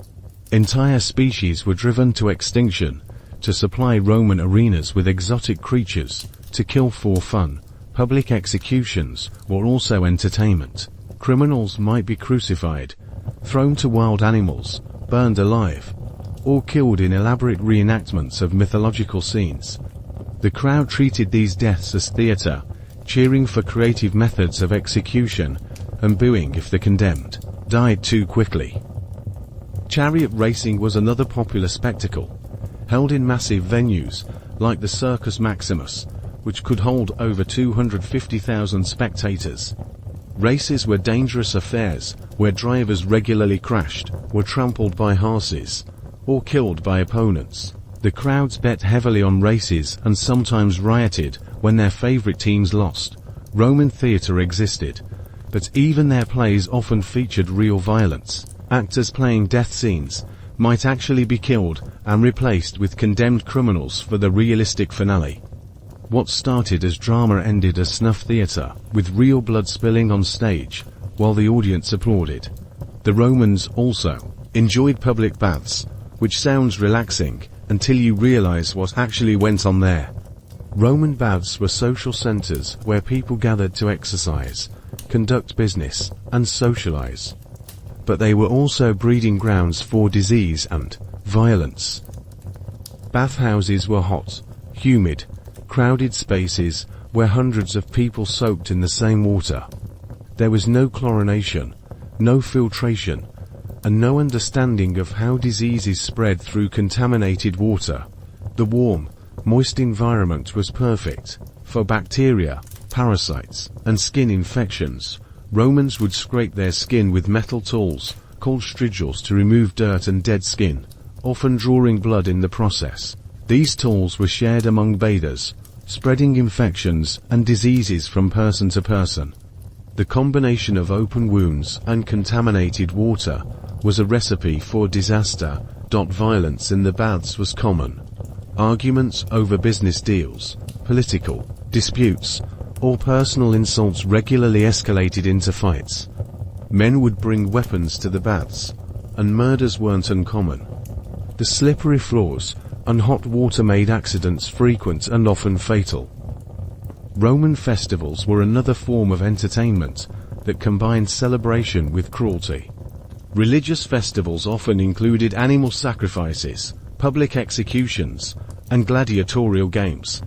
Entire species were driven to extinction to supply Roman arenas with exotic creatures to kill for fun. Public executions were also entertainment. Criminals might be crucified, thrown to wild animals, burned alive, or killed in elaborate reenactments of mythological scenes. The crowd treated these deaths as theater, cheering for creative methods of execution and booing if the condemned died too quickly. Chariot racing was another popular spectacle, held in massive venues like the Circus Maximus, which could hold over 250,000 spectators. Races were dangerous affairs where drivers regularly crashed, were trampled by horses, or killed by opponents. The crowds bet heavily on races and sometimes rioted when their favorite teams lost. Roman theater existed, but even their plays often featured real violence. Actors playing death scenes might actually be killed and replaced with condemned criminals for the realistic finale. What started as drama ended as snuff theater, with real blood spilling on stage, while the audience applauded. The Romans also enjoyed public baths, which sounds relaxing until you realize what actually went on there. Roman baths were social centers where people gathered to exercise, conduct business, and socialize. But they were also breeding grounds for disease and violence. Bathhouses were hot, humid, crowded spaces where hundreds of people soaked in the same water. There was no chlorination, no filtration, and no understanding of how diseases spread through contaminated water. The warm, moist environment was perfect for bacteria, parasites, and skin infections. Romans would scrape their skin with metal tools called strigils to remove dirt and dead skin, often drawing blood in the process. These tools were shared among bathers, spreading infections and diseases from person to person. The combination of open wounds and contaminated water was a recipe for disaster. Violence in the baths was common. Arguments over business deals, political disputes, or personal insults regularly escalated into fights. Men would bring weapons to the baths, and murders weren't uncommon. The slippery floors and hot water made accidents frequent and often fatal. Roman festivals were another form of entertainment that combined celebration with cruelty. Religious festivals often included animal sacrifices, public executions, and gladiatorial games.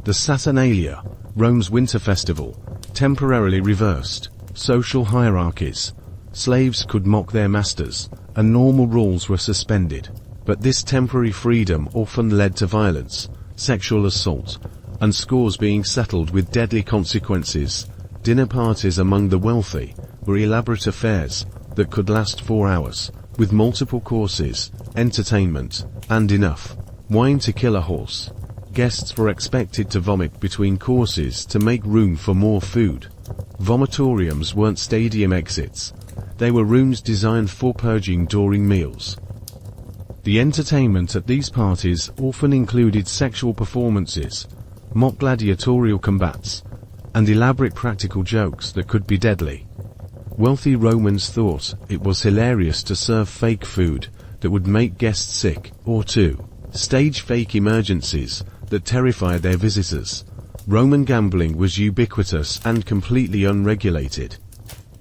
The Saturnalia, Rome's winter festival, temporarily reversed social hierarchies. Slaves could mock their masters, and normal rules were suspended. But this temporary freedom often led to violence, sexual assault, and scores being settled with deadly consequences. Dinner parties among the wealthy were elaborate affairs that could last 4 hours, with multiple courses, entertainment, and enough wine to kill a horse. Guests were expected to vomit between courses to make room for more food. Vomitoriums weren't stadium exits. They were rooms designed for purging during meals. The entertainment at these parties often included sexual performances, mock gladiatorial combats, and elaborate practical jokes that could be deadly. Wealthy Romans thought it was hilarious to serve fake food that would make guests sick, or to stage fake emergencies that terrified their visitors. Roman gambling was ubiquitous and completely unregulated.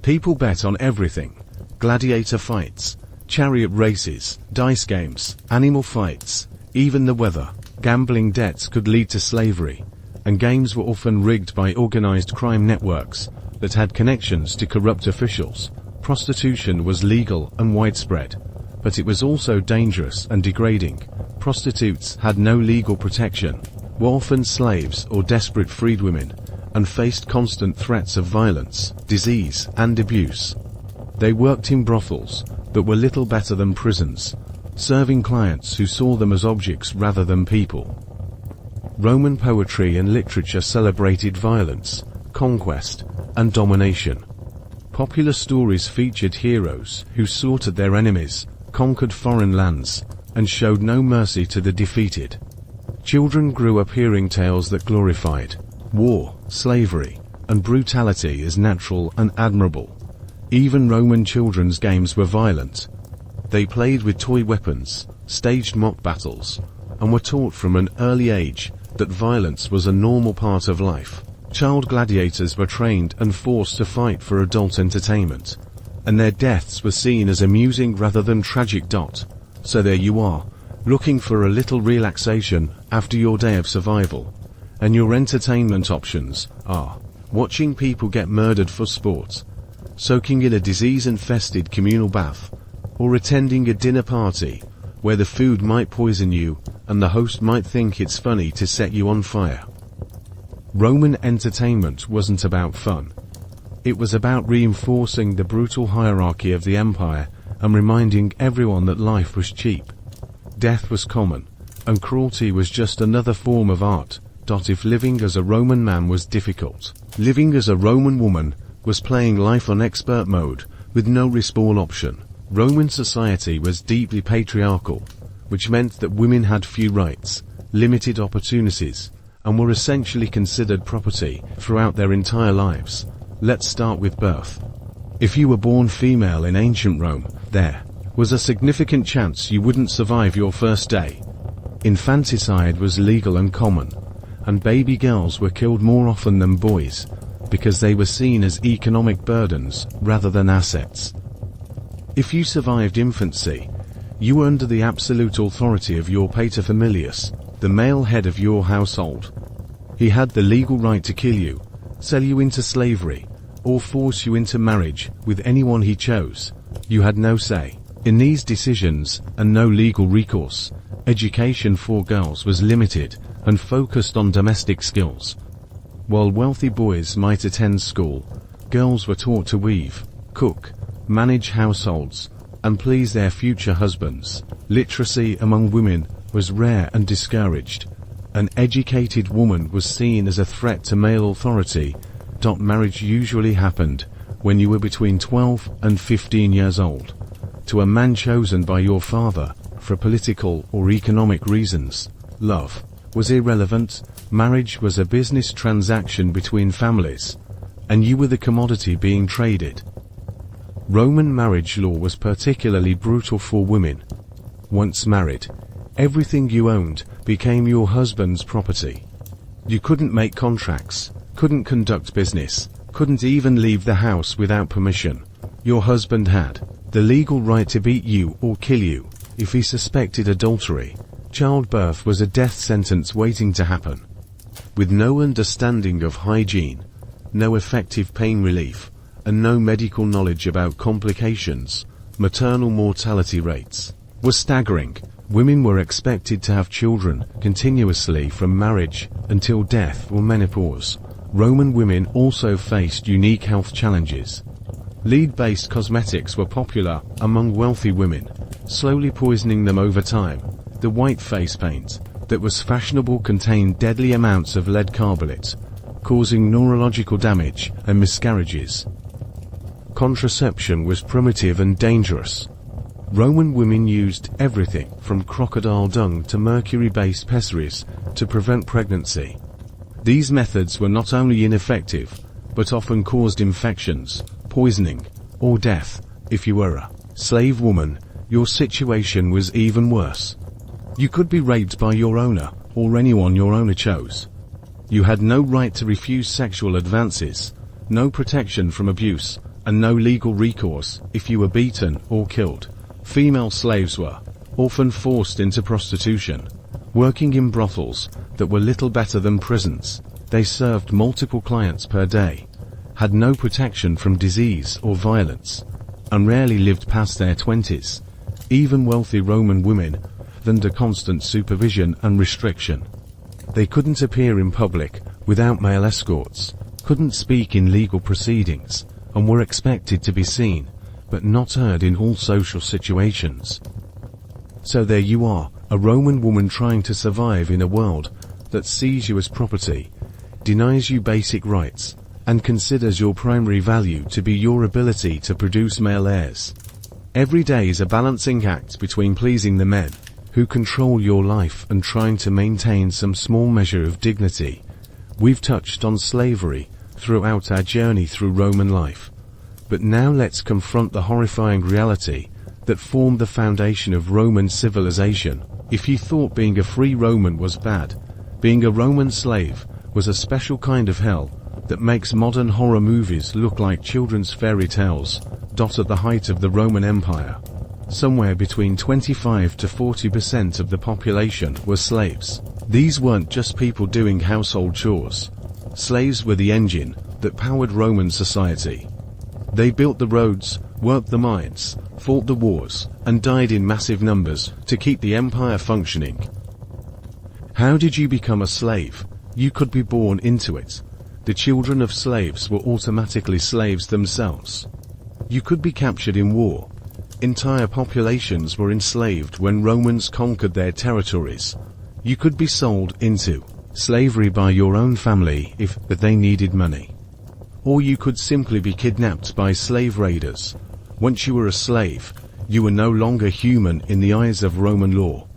People bet on everything: gladiator fights, chariot races, dice games, animal fights, even the weather. Gambling debts could lead to slavery, and games were often rigged by organized crime networks that had connections to corrupt officials. Prostitution was legal and widespread, but it was also dangerous and degrading. Prostitutes had no legal protection, were often slaves or desperate freedwomen, and faced constant threats of violence, disease, and abuse. They worked in brothels that were little better than prisons, serving clients who saw them as objects rather than people. Roman poetry and literature celebrated violence, conquest, and domination. Popular stories featured heroes who slaughtered their enemies, conquered foreign lands, and showed no mercy to the defeated. Children grew up hearing tales that glorified war, slavery, and brutality as natural and admirable. Even Roman children's games were violent. They played with toy weapons, staged mock battles, and were taught from an early age that violence was a normal part of life. Child gladiators were trained and forced to fight for adult entertainment, and their deaths were seen as amusing rather than tragic. So there you are, looking for a little relaxation after your day of survival, and your entertainment options are watching people get murdered for sport, soaking in a disease-infested communal bath, or attending a dinner party where the food might poison you and the host might think it's funny to set you on fire. Roman entertainment wasn't about fun. It was about reinforcing the brutal hierarchy of the empire and reminding everyone that life was cheap. Death was common, and cruelty was just another form of art. If living as a Roman man was difficult, living as a Roman woman was playing life on expert mode with no respawn option. Roman society was deeply patriarchal, which meant that women had few rights, limited opportunities, and were essentially considered property throughout their entire lives. Let's start with birth. If you were born female in ancient Rome, there was a significant chance you wouldn't survive your first day. Infanticide was legal and common, and baby girls were killed more often than boys, because they were seen as economic burdens rather than assets. If you survived infancy, you were under the absolute authority of your paterfamilias, the male head of your household. He had the legal right to kill you, sell you into slavery, or force you into marriage with anyone he chose. You had no say in these decisions and no legal recourse. Education for girls was limited and focused on domestic skills. While wealthy boys might attend school, girls were taught to weave, cook, manage households, and please their future husbands. Literacy among women was rare and discouraged. An educated woman was seen as a threat to male authority. Marriage usually happened when you were between 12 and 15 years old, to a man chosen by your father for political or economic reasons. Love was irrelevant. Marriage was a business transaction between families, and you were the commodity being traded. Roman marriage law was particularly brutal for women. Once married, everything you owned became your husband's property. You couldn't make contracts, couldn't conduct business, couldn't even leave the house without permission. Your husband had the legal right to beat you or kill you if he suspected adultery. Childbirth was a death sentence waiting to happen. With no understanding of hygiene, no effective pain relief, and no medical knowledge about complications, maternal mortality rates were staggering. Women were expected to have children continuously from marriage until death or menopause. Roman women also faced unique health challenges. Lead-based cosmetics were popular among wealthy women, slowly poisoning them over time. The white face paint that was fashionable contained deadly amounts of lead carbonate, causing neurological damage and miscarriages. Contraception was primitive and dangerous. Roman women used everything from crocodile dung to mercury-based pessaries to prevent pregnancy. These methods were not only ineffective, but often caused infections, poisoning, or death. If you were a slave woman, your situation was even worse. You could be raped by your owner, or anyone your owner chose. You had no right to refuse sexual advances, no protection from abuse, and no legal recourse if you were beaten or killed. Female slaves were often forced into prostitution, working in brothels that were little better than prisons. They served multiple clients per day, had no protection from disease or violence, and rarely lived past their 20s. Even wealthy Roman women under constant supervision and restriction. They couldn't appear in public without male escorts, couldn't speak in legal proceedings, and were expected to be seen, but not heard in all social situations. So there you are, a Roman woman trying to survive in a world that sees you as property, denies you basic rights, and considers your primary value to be your ability to produce male heirs. Every day is a balancing act between pleasing the men who control your life and trying to maintain some small measure of dignity. We've touched on slavery throughout our journey through Roman life. But now let's confront the horrifying reality that formed the foundation of Roman civilization. If you thought being a free Roman was bad, being a Roman slave was a special kind of hell that makes modern horror movies look like children's fairy tales. At the height of the Roman Empire, somewhere between 25 to 40% of the population were slaves. These weren't just people doing household chores. Slaves were the engine that powered Roman society. They built the roads, worked the mines, fought the wars, and died in massive numbers to keep the empire functioning. How did you become a slave? You could be born into it. The children of slaves were automatically slaves themselves. You could be captured in war. Entire populations were enslaved when Romans conquered their territories. You could be sold into slavery by your own family if they needed money. Or you could simply be kidnapped by slave raiders. Once you were a slave, you were no longer human in the eyes of Roman law.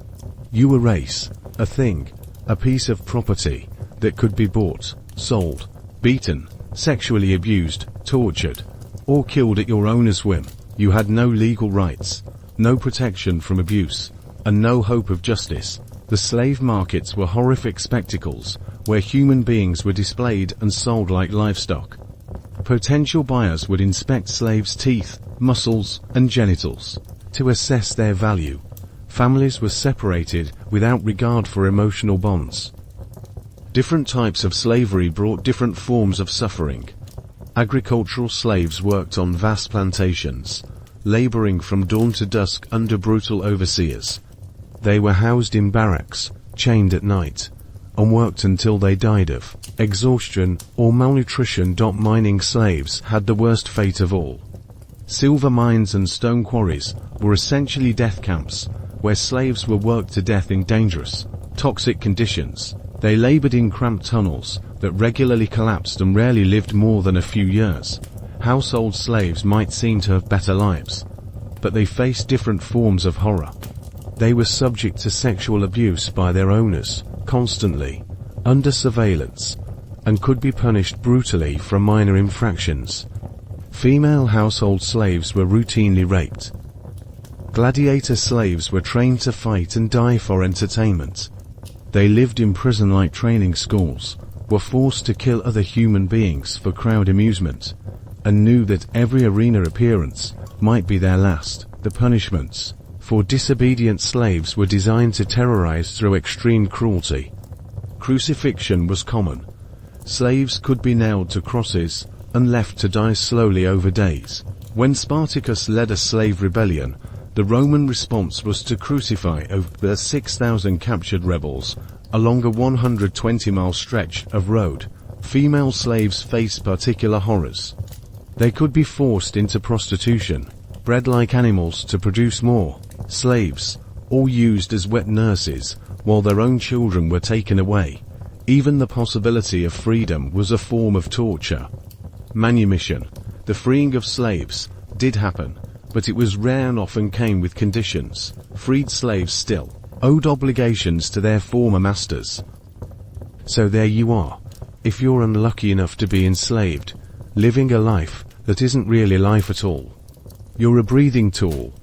You were race, a thing, a piece of property that could be bought, sold, beaten, sexually abused, tortured, or killed at your owner's whim. You had no legal rights, no protection from abuse, and no hope of justice. The slave markets were horrific spectacles, where human beings were displayed and sold like livestock. Potential buyers would inspect slaves' teeth, muscles, and genitals to assess their value. Families were separated without regard for emotional bonds. Different types of slavery brought different forms of suffering. Agricultural slaves worked on vast plantations, laboring from dawn to dusk under brutal overseers. They were housed in barracks, chained at night, and worked until they died of exhaustion or malnutrition. Mining slaves had the worst fate of all. Silver mines and stone quarries were essentially death camps, where slaves were worked to death in dangerous, toxic conditions. They labored in cramped tunnels that regularly collapsed and rarely lived more than a few years. Household slaves might seem to have better lives, but they faced different forms of horror. They were subject to sexual abuse by their owners, constantly, under surveillance, and could be punished brutally for minor infractions. Female household slaves were routinely raped. Gladiator slaves were trained to fight and die for entertainment. They lived in prison-like training schools, were forced to kill other human beings for crowd amusement, and knew that every arena appearance might be their last. The punishments for disobedient slaves were designed to terrorize through extreme cruelty. Crucifixion was common. Slaves could be nailed to crosses and left to die slowly over days. When Spartacus led a slave rebellion, the Roman response was to crucify over 6,000 captured rebels along a 120-mile stretch of road. Female slaves faced particular horrors. They could be forced into prostitution, bred like animals to produce more slaves, or used as wet nurses while their own children were taken away. Even the possibility of freedom was a form of torture. Manumission, the freeing of slaves, did happen, but it was rare and often came with conditions. Freed slaves still owed obligations to their former masters. So there you are. If you're unlucky enough to be enslaved, living a life that isn't really life at all. You're a breathing tool,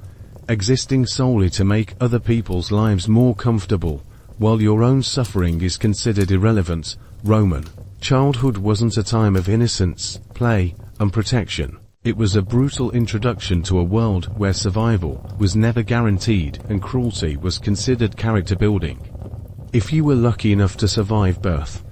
existing solely to make other people's lives more comfortable, while your own suffering is considered irrelevant. Roman childhood wasn't a time of innocence, play, and protection. It was a brutal introduction to a world where survival was never guaranteed and cruelty was considered character building. If you were lucky enough to survive birth,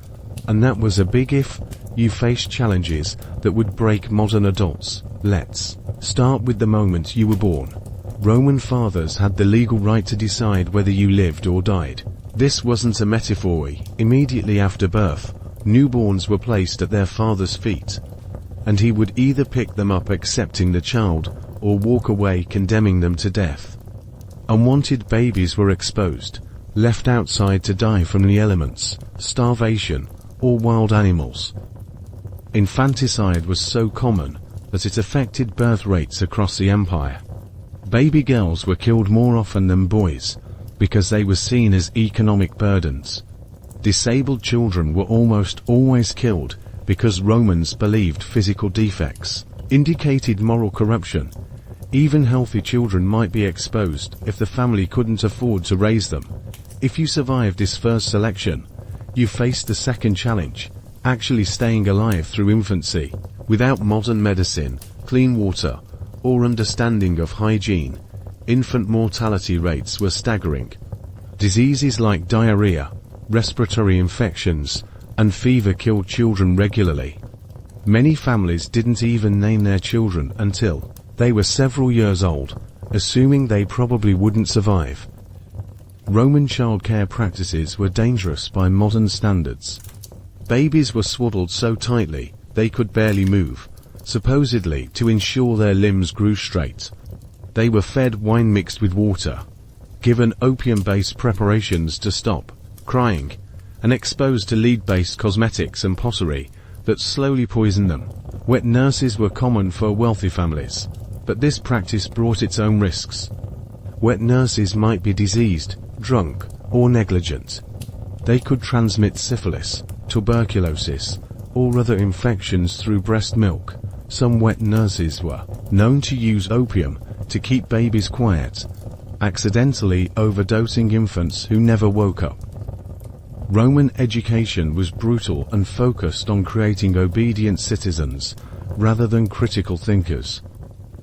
and that was a big if, you faced challenges that would break modern adults. Let's start with the moment you were born. Roman fathers had the legal right to decide whether you lived or died. This wasn't a metaphor. Immediately after birth, newborns were placed at their father's feet, and he would either pick them up accepting the child, or walk away condemning them to death. Unwanted babies were exposed, left outside to die from the elements, starvation, or wild animals. Infanticide was so common that it affected birth rates across the empire. Baby girls were killed more often than boys, because they were seen as economic burdens. Disabled children were almost always killed because Romans believed physical defects indicated moral corruption. Even healthy children might be exposed if the family couldn't afford to raise them. If you survived this first selection, you faced the second challenge, actually staying alive through infancy. Without modern medicine, clean water, or understanding of hygiene, infant mortality rates were staggering. Diseases like diarrhea, respiratory infections, and fever killed children regularly. Many families didn't even name their children until they were several years old, assuming they probably wouldn't survive. Roman childcare practices were dangerous by modern standards. Babies were swaddled so tightly they could barely move, supposedly to ensure their limbs grew straight. They were fed wine mixed with water, given opium-based preparations to stop crying, and exposed to lead-based cosmetics and pottery that slowly poisoned them. Wet nurses were common for wealthy families, but this practice brought its own risks. Wet nurses might be diseased, drunk, or negligent. They could transmit syphilis, tuberculosis, or other infections through breast milk. Some wet nurses were known to use opium to keep babies quiet, accidentally overdosing infants who never woke up. Roman education was brutal and focused on creating obedient citizens rather than critical thinkers.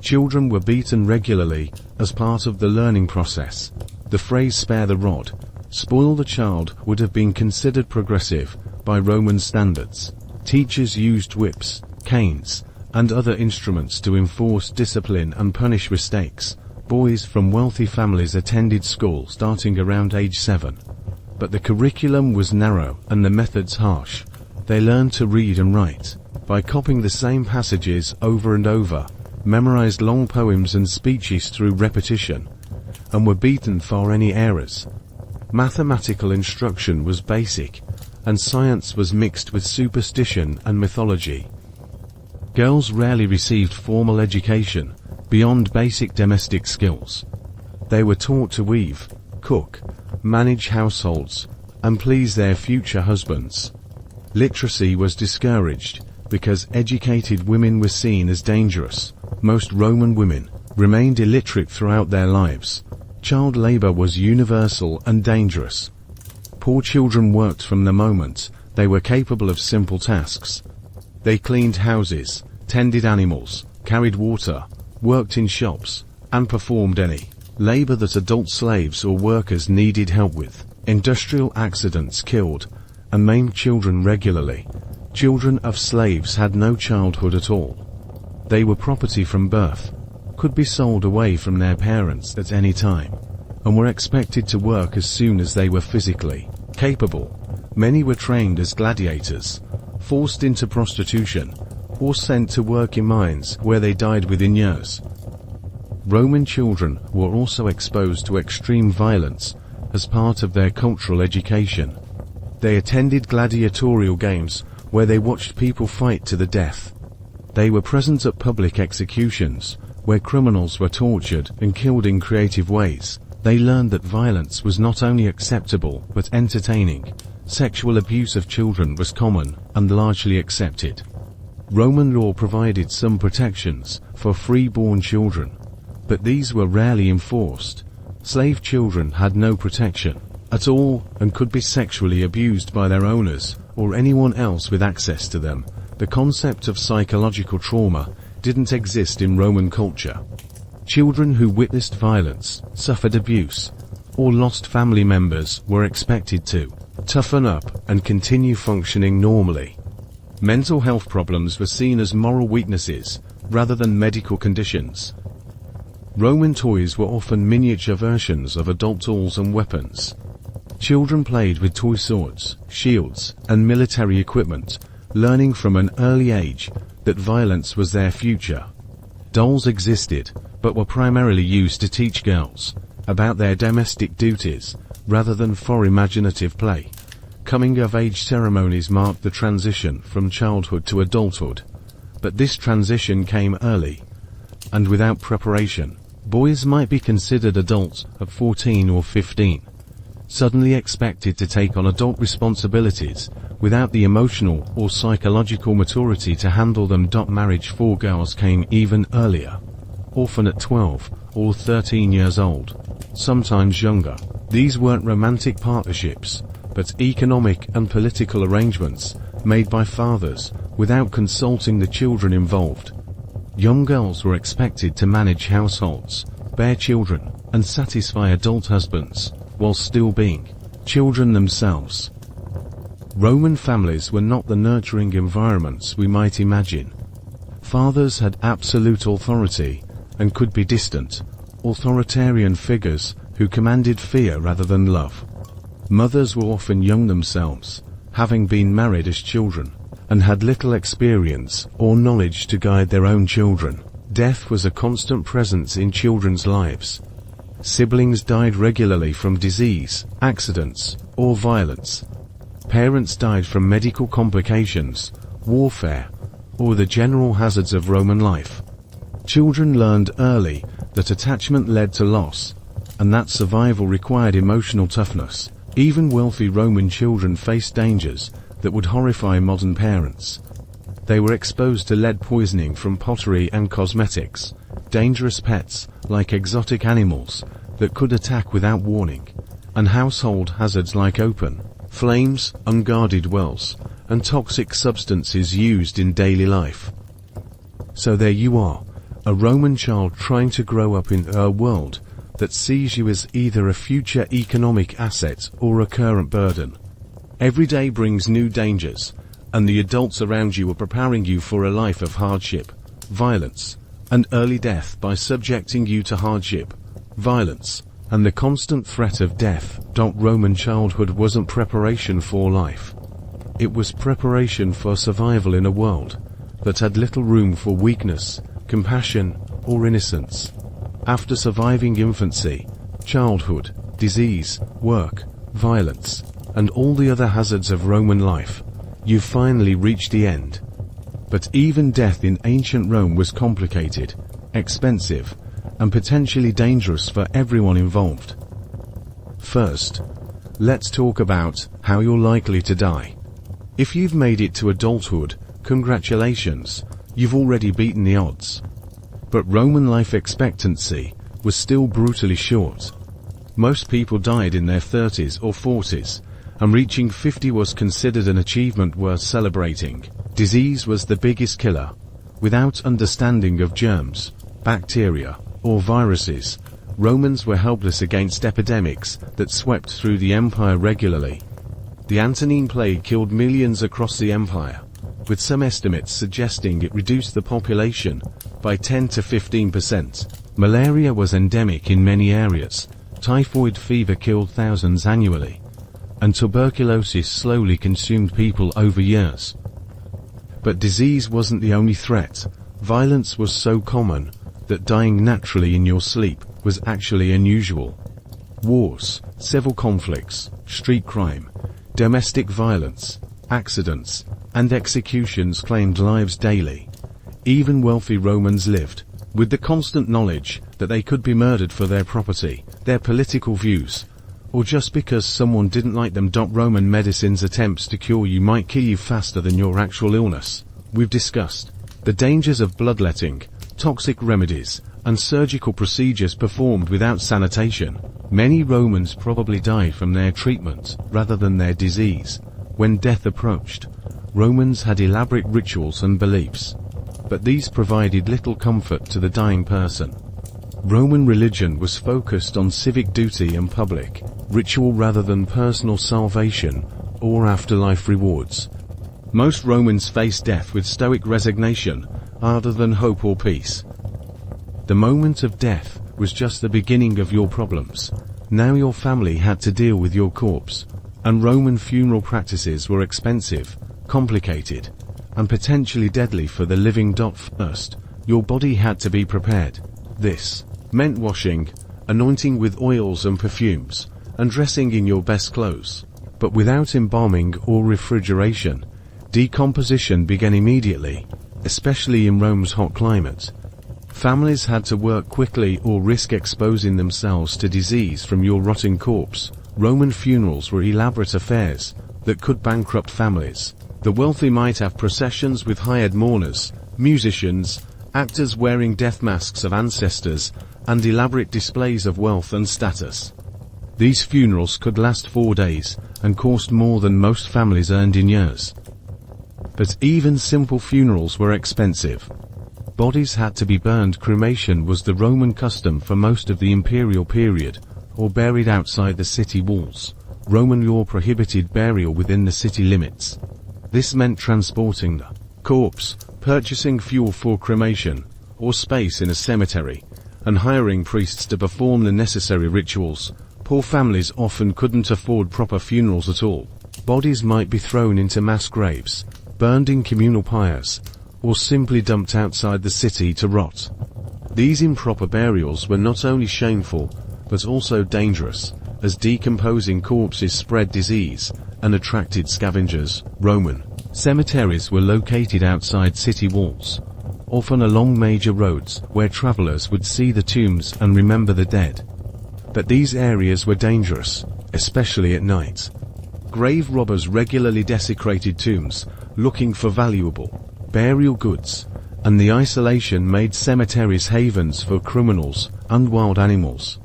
Children were beaten regularly as part of the learning process. The phrase "spare the rod, spoil the child" would have been considered progressive by Roman standards. Teachers used whips, canes, and other instruments to enforce discipline and punish mistakes. Boys from wealthy families attended school starting around age 7. But the curriculum was narrow and the methods harsh. They learned to read and write by copying the same passages over and over, memorized long poems and speeches through repetition, and were beaten for any errors. Mathematical instruction was basic, and science was mixed with superstition and mythology. Girls rarely received formal education beyond basic domestic skills. They were taught to weave, cook, manage households, and please their future husbands. Literacy was discouraged because educated women were seen as dangerous. Most Roman women remained illiterate throughout their lives. Child labor was universal and dangerous. Poor children worked from the moment they were capable of simple tasks. They cleaned houses, tended animals, carried water, worked in shops, and performed any labor that adult slaves or workers needed help with. Industrial accidents killed and maimed children regularly. Children of slaves had no childhood at all. They were property from birth, could be sold away from their parents at any time, and were expected to work as soon as they were physically capable. Many were trained as gladiators, forced into prostitution, or sent to work in mines where they died within years. Roman children were also exposed to extreme violence as part of their cultural education. They attended gladiatorial games where they watched people fight to the death. They were present at public executions where criminals were tortured and killed in creative ways. They learned that violence was not only acceptable but entertaining. Sexual abuse of children was common and largely accepted. Roman law provided some protections for free-born children, but these were rarely enforced. Slave children had no protection at all and could be sexually abused by their owners or anyone else with access to them. The concept of psychological trauma didn't exist in Roman culture. Children who witnessed violence, suffered abuse, or lost family members were expected to toughen up and continue functioning normally. Mental health problems were seen as moral weaknesses rather than medical conditions. Roman toys were often miniature versions of adult tools and weapons. Children played with toy swords, shields, and military equipment, learning from an early age that violence was their future. Dolls existed, but were primarily used to teach girls about their domestic duties rather than for imaginative play. Coming-of-age ceremonies marked the transition from childhood to adulthood, but this transition came early, and without preparation. Boys might be considered adults at 14 or 15, suddenly expected to take on adult responsibilities without the emotional or psychological maturity to handle them. Marriage for girls came even earlier, often at 12 or 13 years old, sometimes younger. These weren't romantic partnerships, but economic and political arrangements made by fathers without consulting the children involved. Young girls were expected to manage households, bear children, and satisfy adult husbands, while still being children themselves. Roman families were not the nurturing environments we might imagine. Fathers had absolute authority and could be distant, authoritarian figures who commanded fear rather than love. Mothers were often young themselves, having been married as children, and had little experience or knowledge to guide their own children. Death was a constant presence in children's lives. Siblings died regularly from disease, accidents, or violence. Parents died from medical complications, warfare, or the general hazards of Roman life. Children learned early that attachment led to loss, and that survival required emotional toughness. Even wealthy Roman children faced dangers that would horrify modern parents. They were exposed to lead poisoning from pottery and cosmetics, dangerous pets like exotic animals that could attack without warning, and household hazards like open flames, unguarded wells, and toxic substances used in daily life. So there you are, a Roman child trying to grow up in a world that sees you as either a future economic asset or a current burden. Every day brings new dangers, and the adults around you are preparing you for a life of hardship, violence, and early death by subjecting you to hardship, violence, and the constant threat of death. Roman childhood wasn't preparation for life. It was preparation for survival in a world that had little room for weakness, compassion, or innocence. After surviving infancy, childhood, disease, work, violence, and all the other hazards of Roman life, you finally reached the end. But even death in ancient Rome was complicated, expensive, and potentially dangerous for everyone involved. First, let's talk about how you're likely to die. If you've made it to adulthood, congratulations, you've already beaten the odds. But Roman life expectancy was still brutally short. Most people died in their 30s or 40s, and reaching 50 was considered an achievement worth celebrating. Disease was the biggest killer. Without understanding of germs, bacteria, or viruses, Romans were helpless against epidemics that swept through the empire regularly. The Antonine Plague killed millions across the empire, with some estimates suggesting it reduced the population by 10 to 15%. Malaria was endemic in many areas, typhoid fever killed thousands annually, and tuberculosis slowly consumed people over years. But disease wasn't the only threat. Violence was so common that dying naturally in your sleep was actually unusual. Wars, civil conflicts, street crime, domestic violence, accidents, and executions claimed lives daily. Even wealthy Romans lived with the constant knowledge that they could be murdered for their property, their political views, or just because someone didn't like them. Roman medicine's attempts to cure you might kill you faster than your actual illness. We've discussed the dangers of bloodletting, toxic remedies, and surgical procedures performed without sanitation. Many Romans probably died from their treatment rather than their disease. When death approached, Romans had elaborate rituals and beliefs. but these provided little comfort to the dying person. Roman religion was focused on civic duty and public ritual rather than personal salvation or afterlife rewards. Most Romans faced death with stoic resignation, rather than hope or peace. The moment of death was just the beginning of your problems. Now your family had to deal with your corpse, and Roman funeral practices were expensive, complicated, and potentially deadly for the living. First, your body had to be prepared. This meant washing, anointing with oils and perfumes, and dressing in your best clothes. But without embalming or refrigeration, decomposition began immediately, especially in Rome's hot climate. Families had to work quickly or risk exposing themselves to disease from your rotting corpse. Roman funerals were elaborate affairs that could bankrupt families. The wealthy might have processions with hired mourners, musicians, actors wearing death masks of ancestors, and elaborate displays of wealth and status. These funerals could last 4 days and cost more than most families earned in years. But even simple funerals were expensive. Bodies had to be burned. Cremation was the Roman custom for most of the imperial period, or buried outside the city walls. Roman law prohibited burial within the city limits. This meant transporting the corpse, purchasing fuel for cremation, or space in a cemetery, and hiring priests to perform the necessary rituals. Poor families often couldn't afford proper funerals at all. Bodies might be thrown into mass graves, burned in communal pyres, or simply dumped outside the city to rot. These improper burials were not only shameful, but also dangerous, as decomposing corpses spread disease and attracted scavengers. Roman cemeteries were located outside city walls, often along major roads where travelers would see the tombs and remember the dead. But these areas were dangerous, especially at night. Grave robbers regularly desecrated tombs, looking for valuable burial goods, and the isolation made cemeteries havens for criminals and wild animals.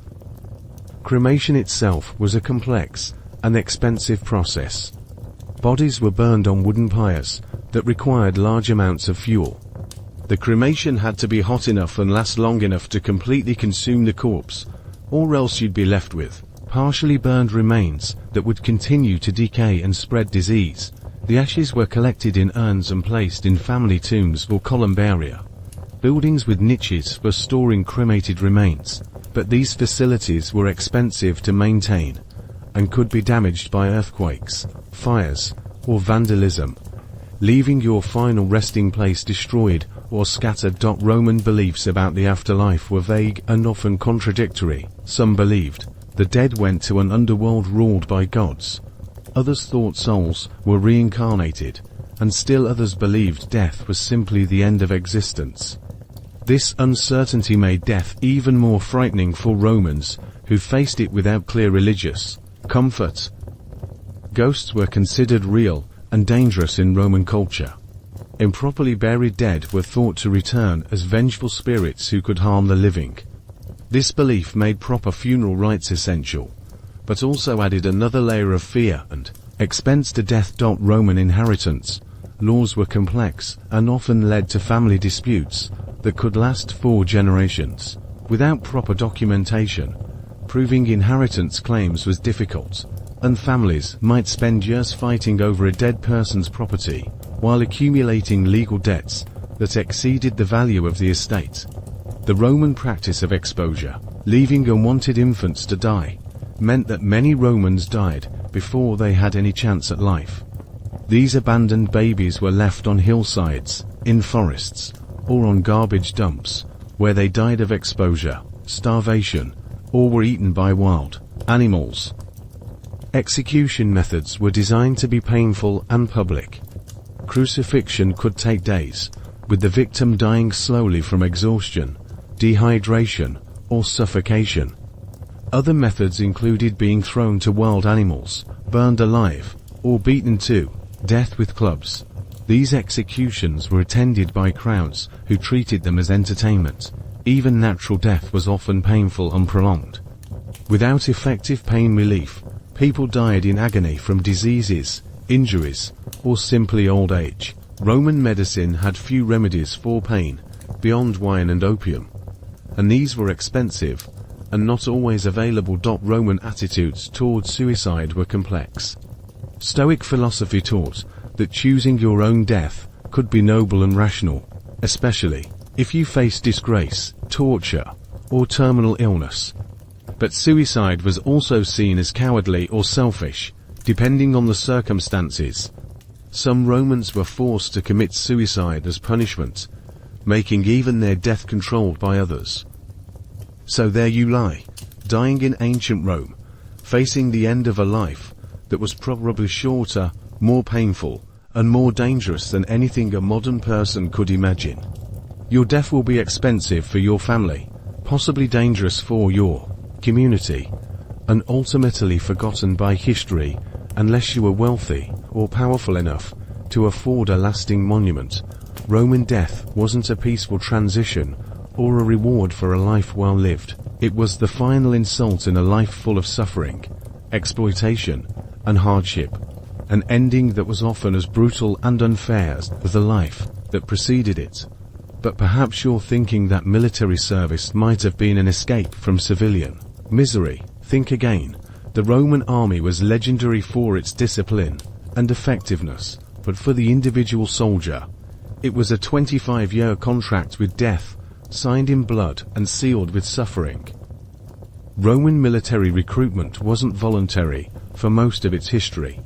Cremation itself was a complex and expensive process. Bodies were burned on wooden pyres that required large amounts of fuel. The cremation had to be hot enough and last long enough to completely consume the corpse, or else you'd be left with partially burned remains that would continue to decay and spread disease. The ashes were collected in urns and placed in family tombs or columbaria, buildings with niches for storing cremated remains. But these facilities were expensive to maintain and could be damaged by earthquakes, fires, or vandalism, leaving your final resting place destroyed or scattered. Roman beliefs about the afterlife were vague and often contradictory. Some believed the dead went to an underworld ruled by gods. Others thought souls were reincarnated, and still others believed death was simply the end of existence. This uncertainty made death even more frightening for Romans, who faced it without clear religious comfort. Ghosts were considered real and dangerous in Roman culture. Improperly buried dead were thought to return as vengeful spirits who could harm the living. This belief made proper funeral rites essential, but also added another layer of fear and expense to death. Roman inheritance laws were complex and often led to family disputes that could last 4 generations. Without proper documentation, proving inheritance claims was difficult, and families might spend years fighting over a dead person's property while accumulating legal debts that exceeded the value of the estate. The Roman practice of exposure, leaving unwanted infants to die, meant that many Romans died before they had any chance at life. These abandoned babies were left on hillsides, in forests, or on garbage dumps, where they died of exposure, starvation, or were eaten by wild animals. Execution methods were designed to be painful and public. Crucifixion could take days, with the victim dying slowly from exhaustion, dehydration, or suffocation. Other methods included being thrown to wild animals, burned alive, or beaten to death with clubs. These executions were attended by crowds who treated them as entertainment. Even natural death was often painful and prolonged. Without effective pain relief, people died in agony from diseases, injuries, or simply old age. Roman medicine had few remedies for pain, beyond wine and opium, and these were expensive, and not always available. Roman attitudes towards suicide were complex. Stoic philosophy taught that choosing your own death could be noble and rational, especially if you face disgrace, torture, or terminal illness. But suicide was also seen as cowardly or selfish, depending on the circumstances. Some Romans were forced to commit suicide as punishment, making even their death controlled by others. So there you lie, dying in ancient Rome, facing the end of a life that was probably shorter, more painful, and more dangerous than anything a modern person could imagine. Your death will be expensive for your family, possibly dangerous for your community, and ultimately forgotten by history unless you were wealthy or powerful enough to afford a lasting monument. Roman death wasn't a peaceful transition or a reward for a life well lived. It was the final insult in a life full of suffering, exploitation, and hardship, an ending that was often as brutal and unfair as the life that preceded it. But perhaps you're thinking that military service might have been an escape from civilian misery. Think again. The Roman army was legendary for its discipline and effectiveness, but for the individual soldier, it was a 25-year contract with death, signed in blood and sealed with suffering. Roman military recruitment wasn't voluntary for most of its history.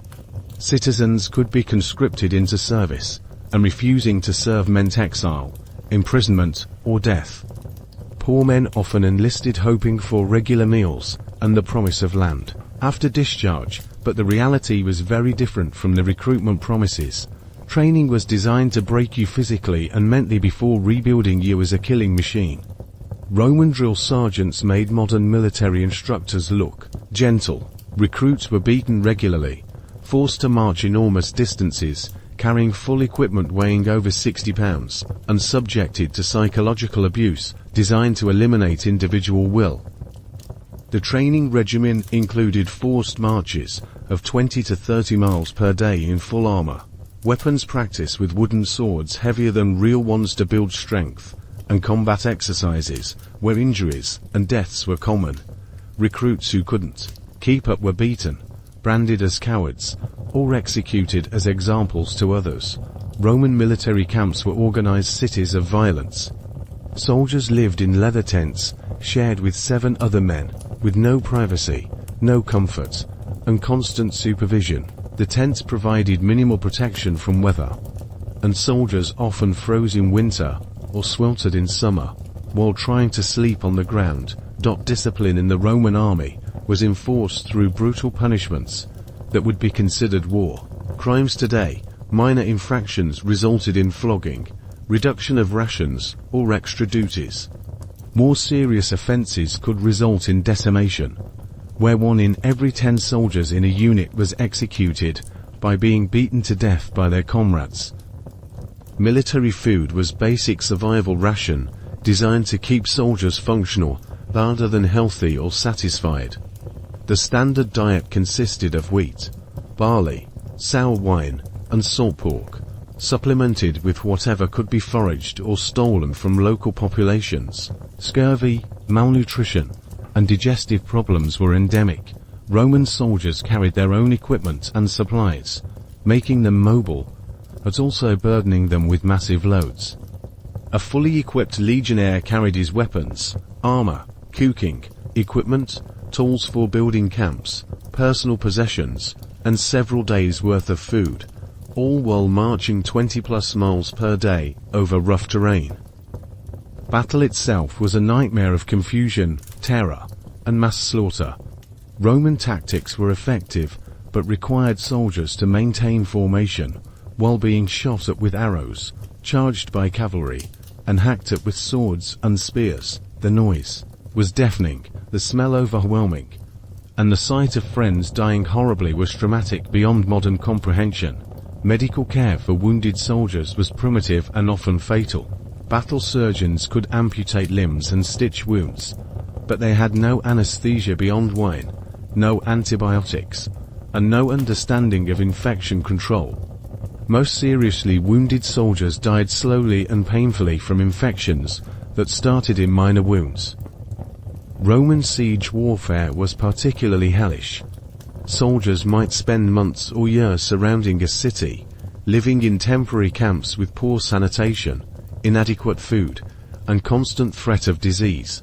Citizens could be conscripted into service, and refusing to serve meant exile, imprisonment, or death. Poor men often enlisted hoping for regular meals and the promise of land after discharge, but the reality was very different from the recruitment promises. Training was designed to break you physically and mentally before rebuilding you as a killing machine. Roman drill sergeants made modern military instructors look gentle. Recruits were beaten regularly, forced to march enormous distances, carrying full equipment weighing over 60 pounds, and subjected to psychological abuse designed to eliminate individual will. The training regimen included forced marches of 20 to 30 miles per day in full armor, weapons practice with wooden swords heavier than real ones to build strength, and combat exercises where injuries and deaths were common. Recruits who couldn't keep up were beaten, branded as cowards, or executed as examples to others. Roman military camps were organized cities of violence. Soldiers lived in leather tents, shared with 7 other men, with no privacy, no comfort, and constant supervision. The tents provided minimal protection from weather, and soldiers often froze in winter or sweltered in summer, while trying to sleep on the ground. Discipline in the Roman army was enforced through brutal punishments that would be considered war crimes today. Minor infractions resulted in flogging, reduction of rations, or extra duties. More serious offences could result in decimation, where 1 in every 10 soldiers in a unit was executed by being beaten to death by their comrades. Military food was basic survival ration, designed to keep soldiers functional rather than healthy or satisfied. The standard diet consisted of wheat, barley, sour wine, and salt pork, supplemented with whatever could be foraged or stolen from local populations. Scurvy, malnutrition, and digestive problems were endemic. Roman soldiers carried their own equipment and supplies, making them mobile, but also burdening them with massive loads. A fully equipped legionnaire carried his weapons, armor, cooking equipment, tools for building camps, personal possessions, and several days' worth of food, all while marching 20+ miles per day over rough terrain. Battle itself was a nightmare of confusion, terror, and mass slaughter. Roman tactics were effective, but required soldiers to maintain formation, while being shot at with arrows, charged by cavalry, and hacked at with swords and spears. The noise was deafening, the smell overwhelming, and the sight of friends dying horribly was traumatic beyond modern comprehension. Medical care for wounded soldiers was primitive and often fatal. Battle surgeons could amputate limbs and stitch wounds, but they had no anesthesia beyond wine, no antibiotics, and no understanding of infection control. Most seriously wounded soldiers died slowly and painfully from infections that started in minor wounds. Roman siege warfare was particularly hellish. Soldiers might spend months or years surrounding a city, living in temporary camps with poor sanitation, inadequate food, and constant threat of disease.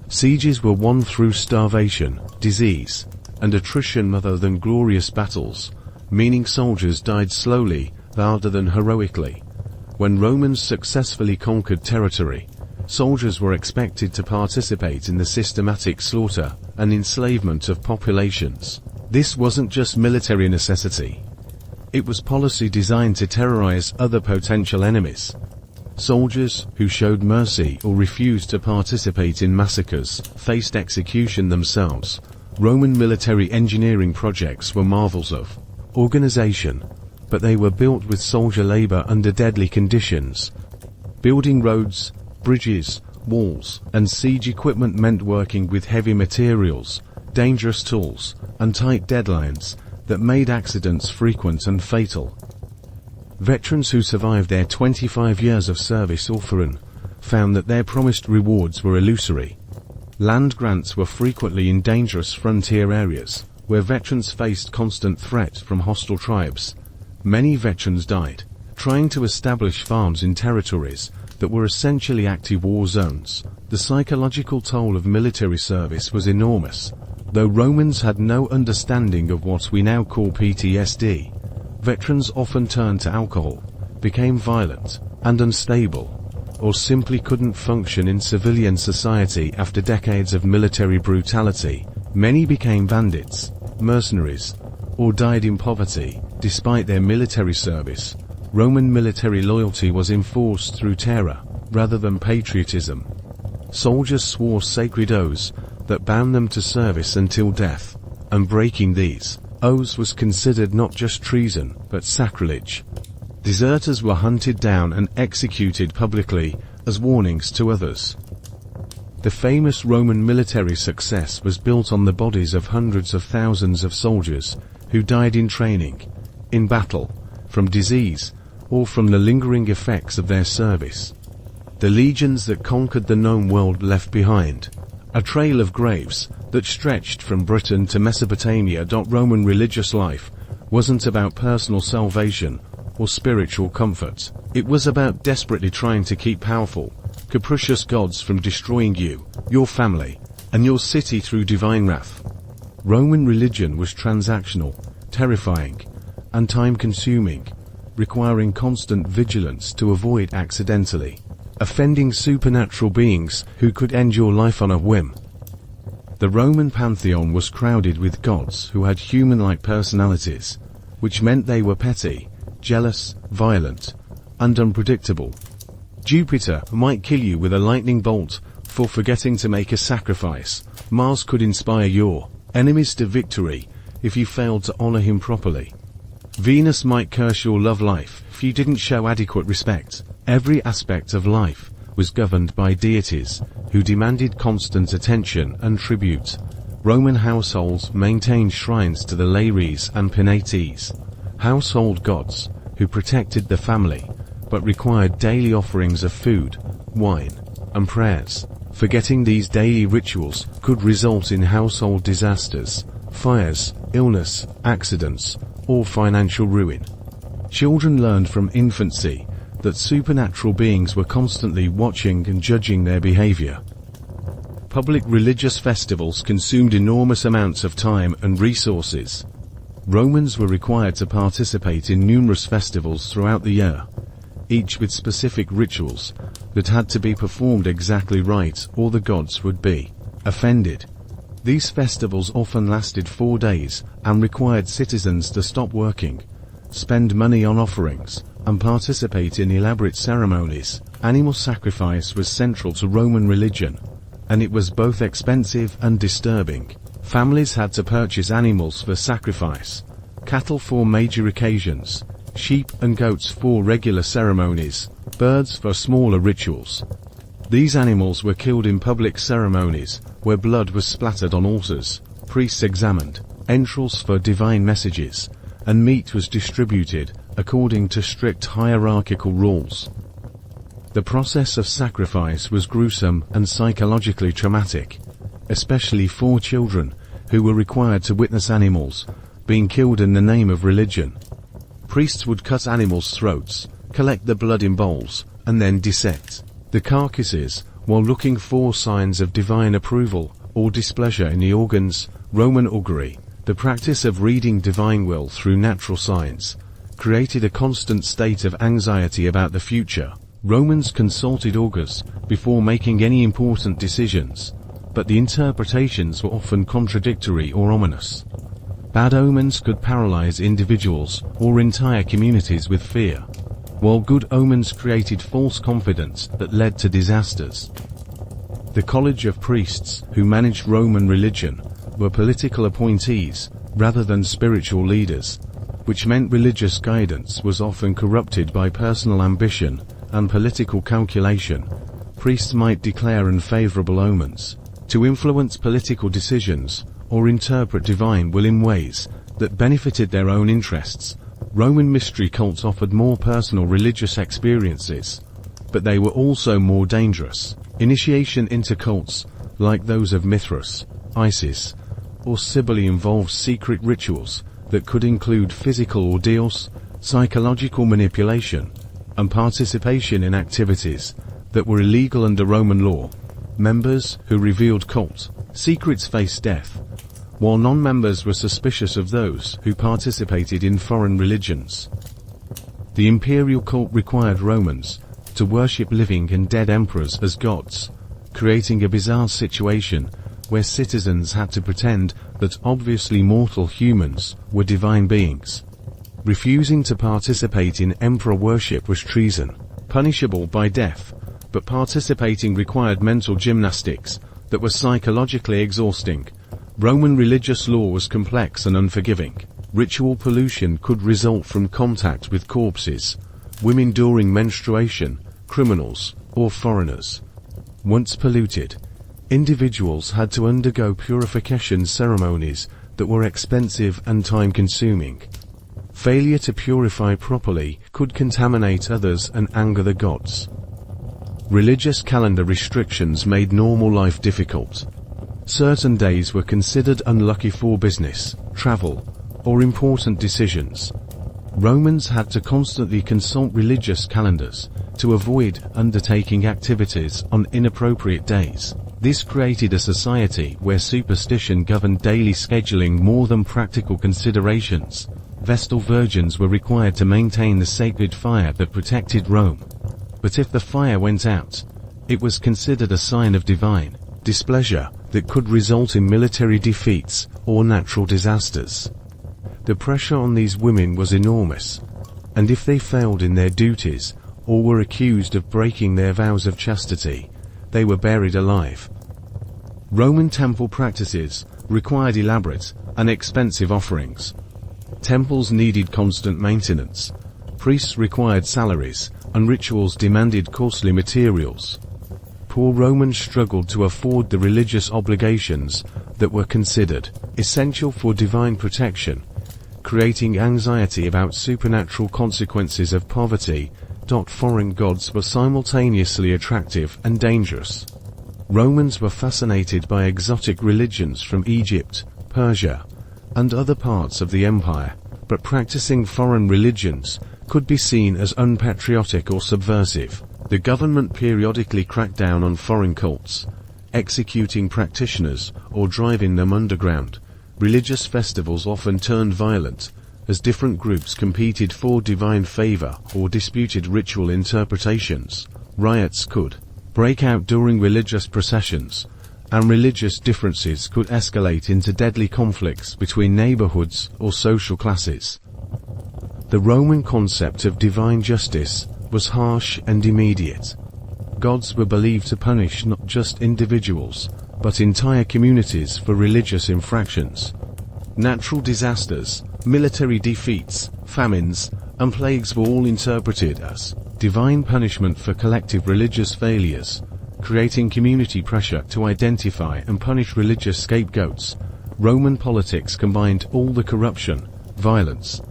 Sieges were won through starvation, disease, and attrition rather than glorious battles, meaning soldiers died slowly rather than heroically. When Romans successfully conquered territory, soldiers were expected to participate in the systematic slaughter and enslavement of populations. This wasn't just military necessity. It was policy designed to terrorize other potential enemies. Soldiers who showed mercy or refused to participate in massacres faced execution themselves. Roman military engineering projects were marvels of organization, but they were built with soldier labor under deadly conditions. Building roads, bridges, walls, and siege equipment meant working with heavy materials, dangerous tools, and tight deadlines that made accidents frequent and fatal. Veterans who survived their 25 years of service often found that their promised rewards were illusory. Land grants were frequently in dangerous frontier areas, where veterans faced constant threat from hostile tribes. Many veterans died trying to establish farms in territories that were essentially active war zones. The psychological toll of military service was enormous. Though Romans had no understanding of what we now call PTSD, veterans often turned to alcohol, became violent and unstable, or simply couldn't function in civilian society after decades of military brutality. Many became bandits, mercenaries, or died in poverty. Despite their military service, Roman military loyalty was enforced through terror rather than patriotism. Soldiers swore sacred oaths that bound them to service until death, and breaking these oaths was considered not just treason but sacrilege. Deserters were hunted down and executed publicly as warnings to others. The famous Roman military success was built on the bodies of hundreds of thousands of soldiers who died in training, in battle, from disease, or from the lingering effects of their service. The legions that conquered the known world left behind a trail of graves that stretched from Britain to Mesopotamia. Roman religious life wasn't about personal salvation or spiritual comfort. It was about desperately trying to keep powerful, capricious gods from destroying you, your family, and your city through divine wrath. Roman religion was transactional, terrifying, and time-consuming, requiring constant vigilance to avoid accidentally offending supernatural beings who could end your life on a whim. The Roman pantheon was crowded with gods who had human-like personalities, which meant they were petty, jealous, violent, and unpredictable. Jupiter might kill you with a lightning bolt for forgetting to make a sacrifice. Mars could inspire your enemies to victory if you failed to honor him properly. Venus might curse your love life if you didn't show adequate respect. Every aspect of life was governed by deities who demanded constant attention and tribute. Roman households maintained shrines to the Lares and Penates, household gods who protected the family but required daily offerings of food, wine, and prayers. Forgetting these daily rituals could result in household disasters, fires, illness, accidents, or financial ruin. Children learned from infancy that supernatural beings were constantly watching and judging their behavior. Public religious festivals consumed enormous amounts of time and resources. Romans were required to participate in numerous festivals throughout the year, each with specific rituals that had to be performed exactly right or the gods would be offended. These festivals often lasted 4 days and required citizens to stop working, spend money on offerings, and participate in elaborate ceremonies. Animal sacrifice was central to Roman religion, and it was both expensive and disturbing. Families had to purchase animals for sacrifice, cattle for major occasions, sheep and goats for regular ceremonies, birds for smaller rituals. These animals were killed in public ceremonies, where blood was splattered on altars, priests examined entrails for divine messages, and meat was distributed according to strict hierarchical rules. The process of sacrifice was gruesome and psychologically traumatic, especially for children, who were required to witness animals being killed in the name of religion. Priests would cut animals' throats, collect the blood in bowls, and then dissect the carcasses, while looking for signs of divine approval or displeasure in the organs. Roman augury, the practice of reading divine will through natural signs, created a constant state of anxiety about the future. Romans consulted augurs before making any important decisions, but the interpretations were often contradictory or ominous. Bad omens could paralyze individuals or entire communities with fear, while good omens created false confidence that led to disasters. The College of Priests, who managed Roman religion, were political appointees rather than spiritual leaders, which meant religious guidance was often corrupted by personal ambition and political calculation. Priests might declare unfavorable omens to influence political decisions or interpret divine will in ways that benefited their own interests. Roman mystery cults offered more personal religious experiences, but they were also more dangerous. Initiation into cults, like those of Mithras, Isis, or Cybele, involved secret rituals that could include physical ordeals, psychological manipulation, and participation in activities that were illegal under Roman law. Members who revealed cult secrets faced death, while non-members were suspicious of those who participated in foreign religions. The imperial cult required Romans to worship living and dead emperors as gods, creating a bizarre situation where citizens had to pretend that obviously mortal humans were divine beings. Refusing to participate in emperor worship was treason, punishable by death, but participating required mental gymnastics that were psychologically exhausting. Roman religious law was complex and unforgiving. Ritual pollution could result from contact with corpses, women during menstruation, criminals, or foreigners. Once polluted, individuals had to undergo purification ceremonies that were expensive and time-consuming. Failure to purify properly could contaminate others and anger the gods. Religious calendar restrictions made normal life difficult. Certain days were considered unlucky for business, travel, or important decisions. Romans had to constantly consult religious calendars to avoid undertaking activities on inappropriate days. This created a society where superstition governed daily scheduling more than practical considerations. Vestal virgins were required to maintain the sacred fire that protected Rome. But if the fire went out, it was considered a sign of divine displeasure that could result in military defeats or natural disasters. The pressure on these women was enormous, and if they failed in their duties or were accused of breaking their vows of chastity, they were buried alive. Roman temple practices required elaborate and expensive offerings. Temples needed constant maintenance. Priests required salaries, and rituals demanded costly materials. Poor Romans struggled to afford the religious obligations that were considered essential for divine protection, creating anxiety about supernatural consequences of poverty. Foreign gods were simultaneously attractive and dangerous. Romans were fascinated by exotic religions from Egypt, Persia, and other parts of the empire, but practicing foreign religions could be seen as unpatriotic or subversive. The government periodically cracked down on foreign cults, executing practitioners or driving them underground. Religious festivals often turned violent, as different groups competed for divine favor or disputed ritual interpretations. Riots could break out during religious processions, and religious differences could escalate into deadly conflicts between neighborhoods or social classes. The Roman concept of divine justice was harsh and immediate. Gods were believed to punish not just individuals, but entire communities for religious infractions. Natural disasters, military defeats, famines, and plagues were all interpreted as divine punishment for collective religious failures, creating community pressure to identify and punish religious scapegoats. Roman politics combined all the corruption, violence,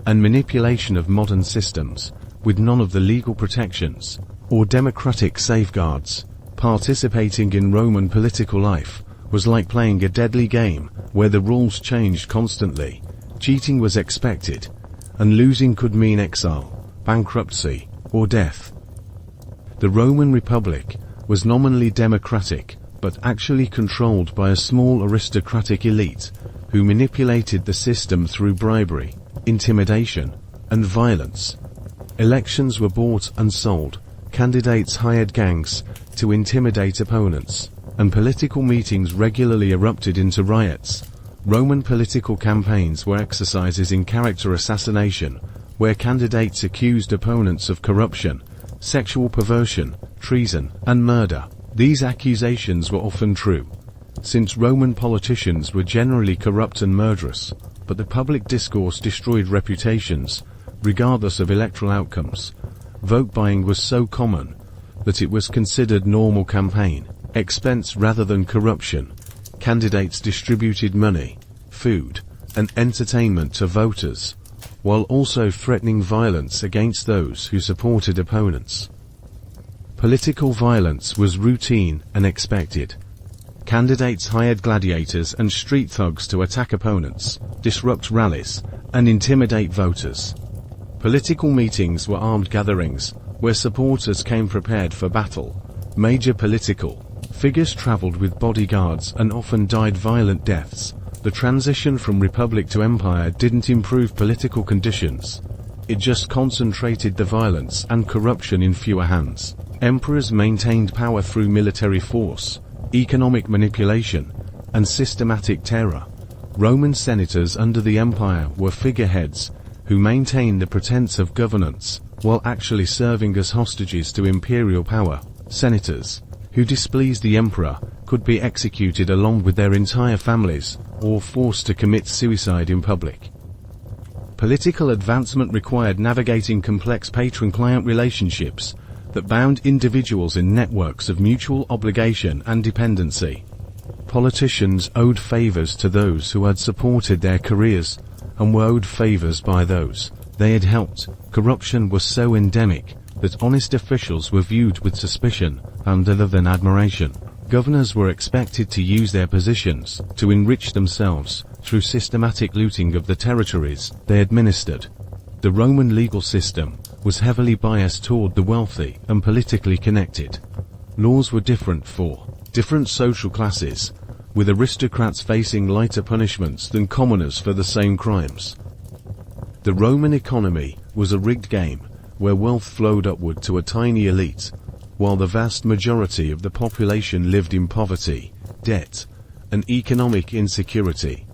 and manipulation of modern systems, with none of the legal protections or democratic safeguards. Participating in Roman political life was like playing a deadly game where the rules changed constantly. Cheating was expected, and losing could mean exile, bankruptcy, or death. The Roman Republic was nominally democratic, but actually controlled by a small aristocratic elite who manipulated the system through bribery, intimidation, and violence. Elections were bought and sold, candidates hired gangs to intimidate opponents, and political meetings regularly erupted into riots. Roman political campaigns were exercises in character assassination, where candidates accused opponents of corruption, sexual perversion, treason, and murder. These accusations were often true, since Roman politicians were generally corrupt and murderous, but the public discourse destroyed reputations, regardless of electoral outcomes. Vote buying was so common that it was considered normal campaign expense rather than corruption. Candidates distributed money, food, and entertainment to voters, while also threatening violence against those who supported opponents. Political violence was routine and expected. Candidates hired gladiators and street thugs to attack opponents, disrupt rallies, and intimidate voters. Political meetings were armed gatherings, where supporters came prepared for battle. Major political figures traveled with bodyguards and often died violent deaths. The transition from republic to empire didn't improve political conditions. It just concentrated the violence and corruption in fewer hands. Emperors maintained power through military force, economic manipulation, and systematic terror. Roman senators under the empire were figureheads who maintained the pretense of governance, while actually serving as hostages to imperial power. Senators who displeased the emperor could be executed along with their entire families, or forced to commit suicide in public. Political advancement required navigating complex patron-client relationships that bound individuals in networks of mutual obligation and dependency. Politicians owed favors to those who had supported their careers, and were owed favors by those they had helped. Corruption was so endemic that honest officials were viewed with suspicion and other than admiration. Governors were expected to use their positions to enrich themselves through systematic looting of the territories they administered. The Roman legal system was heavily biased toward the wealthy and politically connected. Laws were different for different social classes, with aristocrats facing lighter punishments than commoners for the same crimes. The Roman economy was a rigged game, where wealth flowed upward to a tiny elite, while the vast majority of the population lived in poverty, debt, and economic insecurity.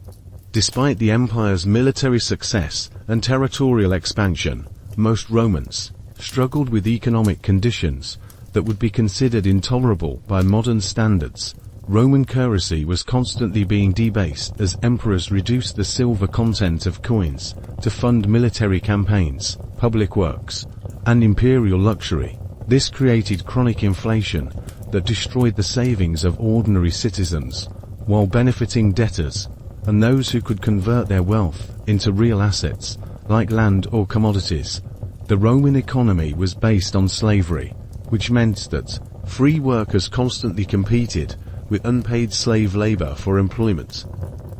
Despite the empire's military success and territorial expansion, most Romans struggled with economic conditions that would be considered intolerable by modern standards. Roman currency was constantly being debased as emperors reduced the silver content of coins to fund military campaigns, public works, and imperial luxury. This created chronic inflation that destroyed the savings of ordinary citizens, while benefiting debtors and those who could convert their wealth into real assets, like land or commodities. The Roman economy was based on slavery, which meant that free workers constantly competed with unpaid slave labor for employment.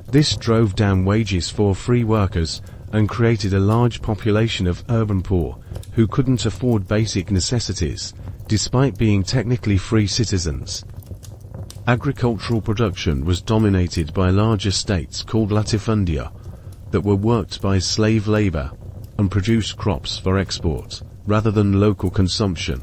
This drove down wages for free workers and created a large population of urban poor who couldn't afford basic necessities, despite being technically free citizens. Agricultural production was dominated by large estates called latifundia that were worked by slave labor and produced crops for export rather than local consumption.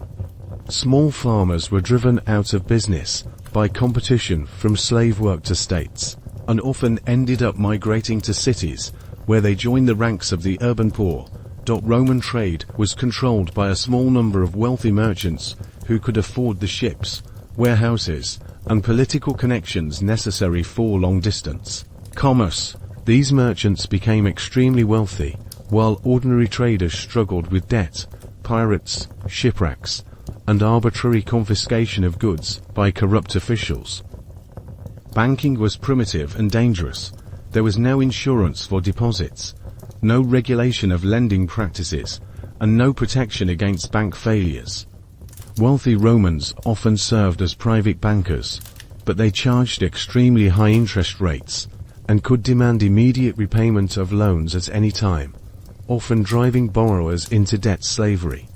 Small farmers were driven out of business by competition from slave-worked estates, and often ended up migrating to cities where they joined the ranks of the urban poor. Roman trade was controlled by a small number of wealthy merchants who could afford the ships, warehouses, and political connections necessary for long-distance commerce. These merchants became extremely wealthy, while ordinary traders struggled with debt, pirates, shipwrecks, and arbitrary confiscation of goods by corrupt officials. Banking was primitive and dangerous. There was no insurance for deposits, no regulation of lending practices, and no protection against bank failures. Wealthy Romans often served as private bankers, but they charged extremely high interest rates, and could demand immediate repayment of loans at any time, often driving borrowers into debt slavery.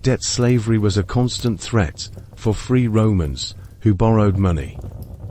Debt slavery was a constant threat for free Romans who borrowed money.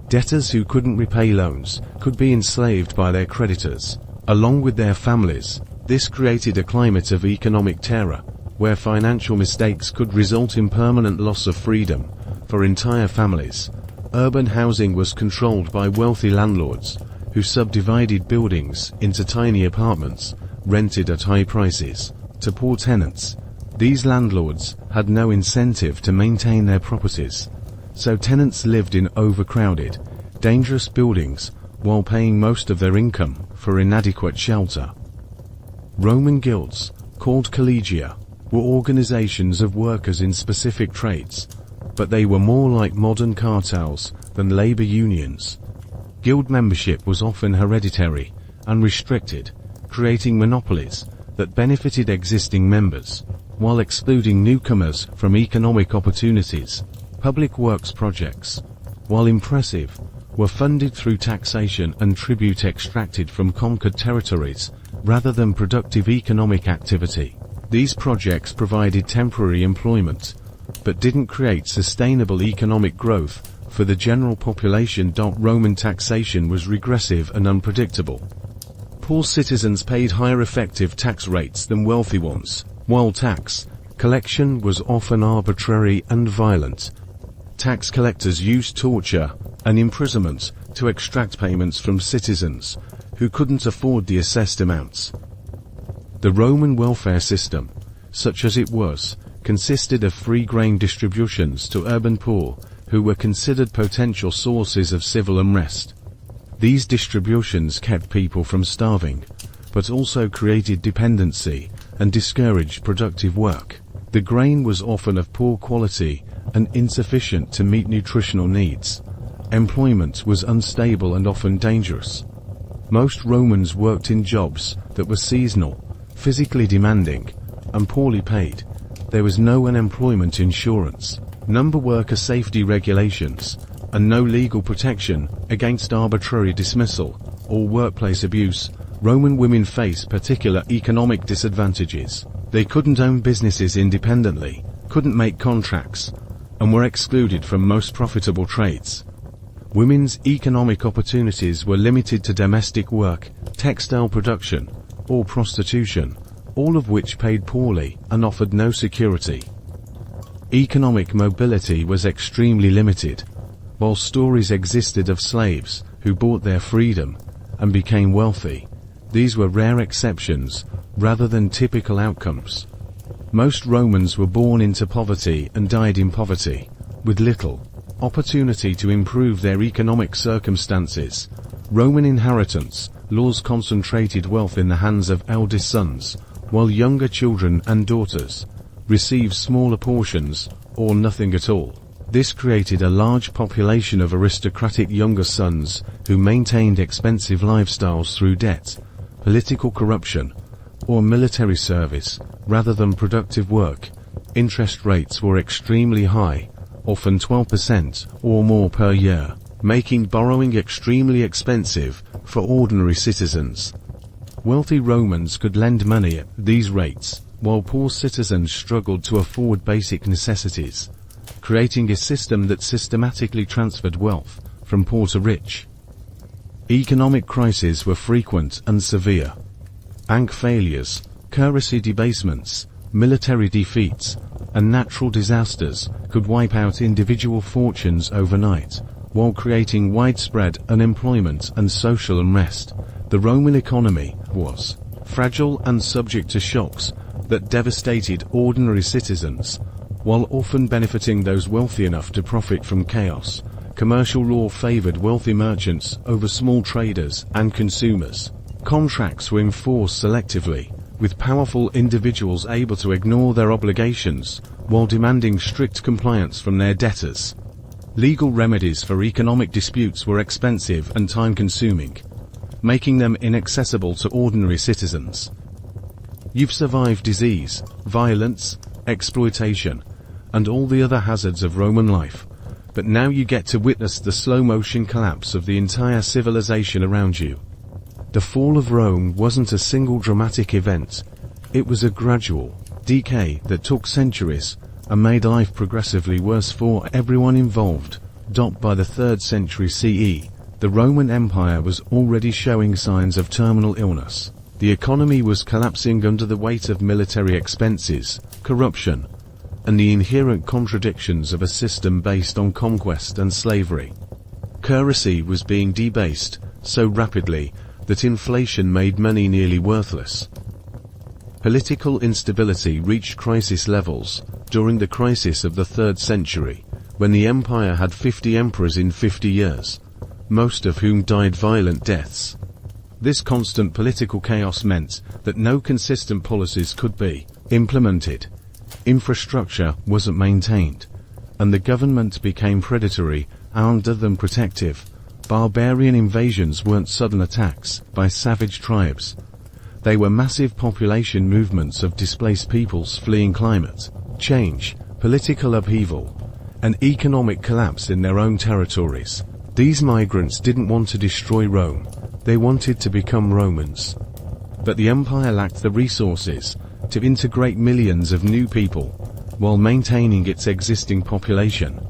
Debtors who couldn't repay loans could be enslaved by their creditors, along with their families. This created a climate of economic terror, where financial mistakes could result in permanent loss of freedom for entire families. Urban housing was controlled by wealthy landlords, who subdivided buildings into tiny apartments, rented at high prices, to poor tenants. These landlords had no incentive to maintain their properties, so tenants lived in overcrowded, dangerous buildings while paying most of their income for inadequate shelter. Roman guilds, called collegia, were organizations of workers in specific trades, but they were more like modern cartels than labor unions. Guild membership was often hereditary and restricted, creating monopolies that benefited existing members, while excluding newcomers from economic opportunities. Public works projects, while impressive, were funded through taxation and tribute extracted from conquered territories, rather than productive economic activity. These projects provided temporary employment, but didn't create sustainable economic growth for the general population. Roman taxation was regressive and unpredictable. Poor citizens paid higher effective tax rates than wealthy ones, while tax collection was often arbitrary and violent. Tax collectors used torture and imprisonment to extract payments from citizens who couldn't afford the assessed amounts. The Roman welfare system, such as it was, consisted of free grain distributions to urban poor who were considered potential sources of civil unrest. These distributions kept people from starving, but also created dependency and discouraged productive work. The grain was often of poor quality and insufficient to meet nutritional needs. Employment was unstable and often dangerous. Most Romans worked in jobs that were seasonal, physically demanding, and poorly paid. There was no unemployment insurance, number worker safety regulations, and no legal protection against arbitrary dismissal or workplace abuse. Roman women faced particular economic disadvantages. They couldn't own businesses independently, couldn't make contracts, and were excluded from most profitable trades. Women's economic opportunities were limited to domestic work, textile production, or prostitution, all of which paid poorly and offered no security. Economic mobility was extremely limited. While stories existed of slaves who bought their freedom and became wealthy, these were rare exceptions rather than typical outcomes. Most Romans were born into poverty and died in poverty, with little opportunity to improve their economic circumstances. Roman inheritance laws concentrated wealth in the hands of eldest sons, while younger children and daughters received smaller portions or nothing at all. This created a large population of aristocratic younger sons who maintained expensive lifestyles through debt, political corruption, or military service, rather than productive work. Interest rates were extremely high, often 12% or more per year, making borrowing extremely expensive for ordinary citizens. Wealthy Romans could lend money at these rates, while poor citizens struggled to afford basic necessities, creating a system that systematically transferred wealth from poor to rich. Economic crises were frequent and severe. Bank failures, currency debasements, military defeats, and natural disasters could wipe out individual fortunes overnight, while creating widespread unemployment and social unrest. The Roman economy was fragile and subject to shocks that devastated ordinary citizens, while often benefiting those wealthy enough to profit from chaos. Commercial law favored wealthy merchants over small traders and consumers. Contracts were enforced selectively, with powerful individuals able to ignore their obligations while demanding strict compliance from their debtors. Legal remedies for economic disputes were expensive and time-consuming, making them inaccessible to ordinary citizens. You've survived disease, violence, exploitation, and all the other hazards of Roman life, but now you get to witness the slow-motion collapse of the entire civilization around you. The fall of Rome wasn't a single dramatic event. It was a gradual decay that took centuries and made life progressively worse for everyone involved. By the 3rd century CE, the Roman Empire was already showing signs of terminal illness. The economy was collapsing under the weight of military expenses, corruption, and the inherent contradictions of a system based on conquest and slavery. Currency was being debased so rapidly that inflation made money nearly worthless. Political instability reached crisis levels during the crisis of the 3rd century, when the empire had 50 emperors in 50 years, most of whom died violent deaths. This constant political chaos meant that no consistent policies could be implemented. Infrastructure wasn't maintained, and the government became predatory rather than protective. Barbarian invasions weren't sudden attacks by savage tribes. They were massive population movements of displaced peoples fleeing climate change, political upheaval, and economic collapse in their own territories. These migrants didn't want to destroy Rome, they wanted to become Romans. But the empire lacked the resources to integrate millions of new people while maintaining its existing population.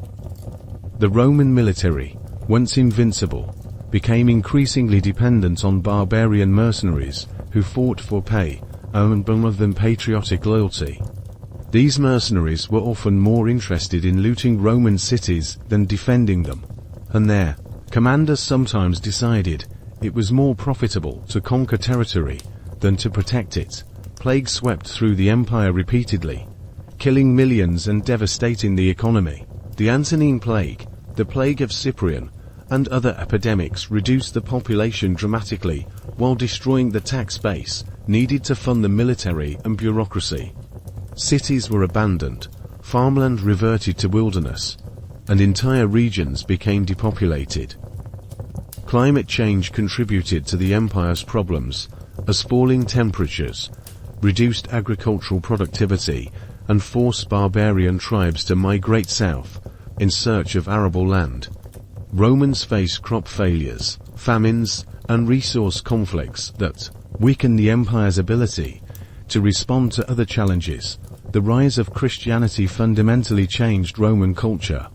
The Roman military, once invincible, became increasingly dependent on barbarian mercenaries who fought for pay and rather than patriotic loyalty. These mercenaries were often more interested in looting Roman cities than defending them, and their commanders sometimes decided it was more profitable to conquer territory than to protect it. Plague swept through the empire repeatedly, killing millions and devastating the economy. The Antonine Plague, the Plague of Cyprian, and other epidemics reduced the population dramatically while destroying the tax base needed to fund the military and bureaucracy. Cities were abandoned, farmland reverted to wilderness, and entire regions became depopulated. Climate change contributed to the empire's problems, as falling temperatures reduced agricultural productivity and forced barbarian tribes to migrate south in search of arable land. Romans faced crop failures, famines, and resource conflicts that weakened the empire's ability to respond to other challenges. The rise of Christianity fundamentally changed Roman culture,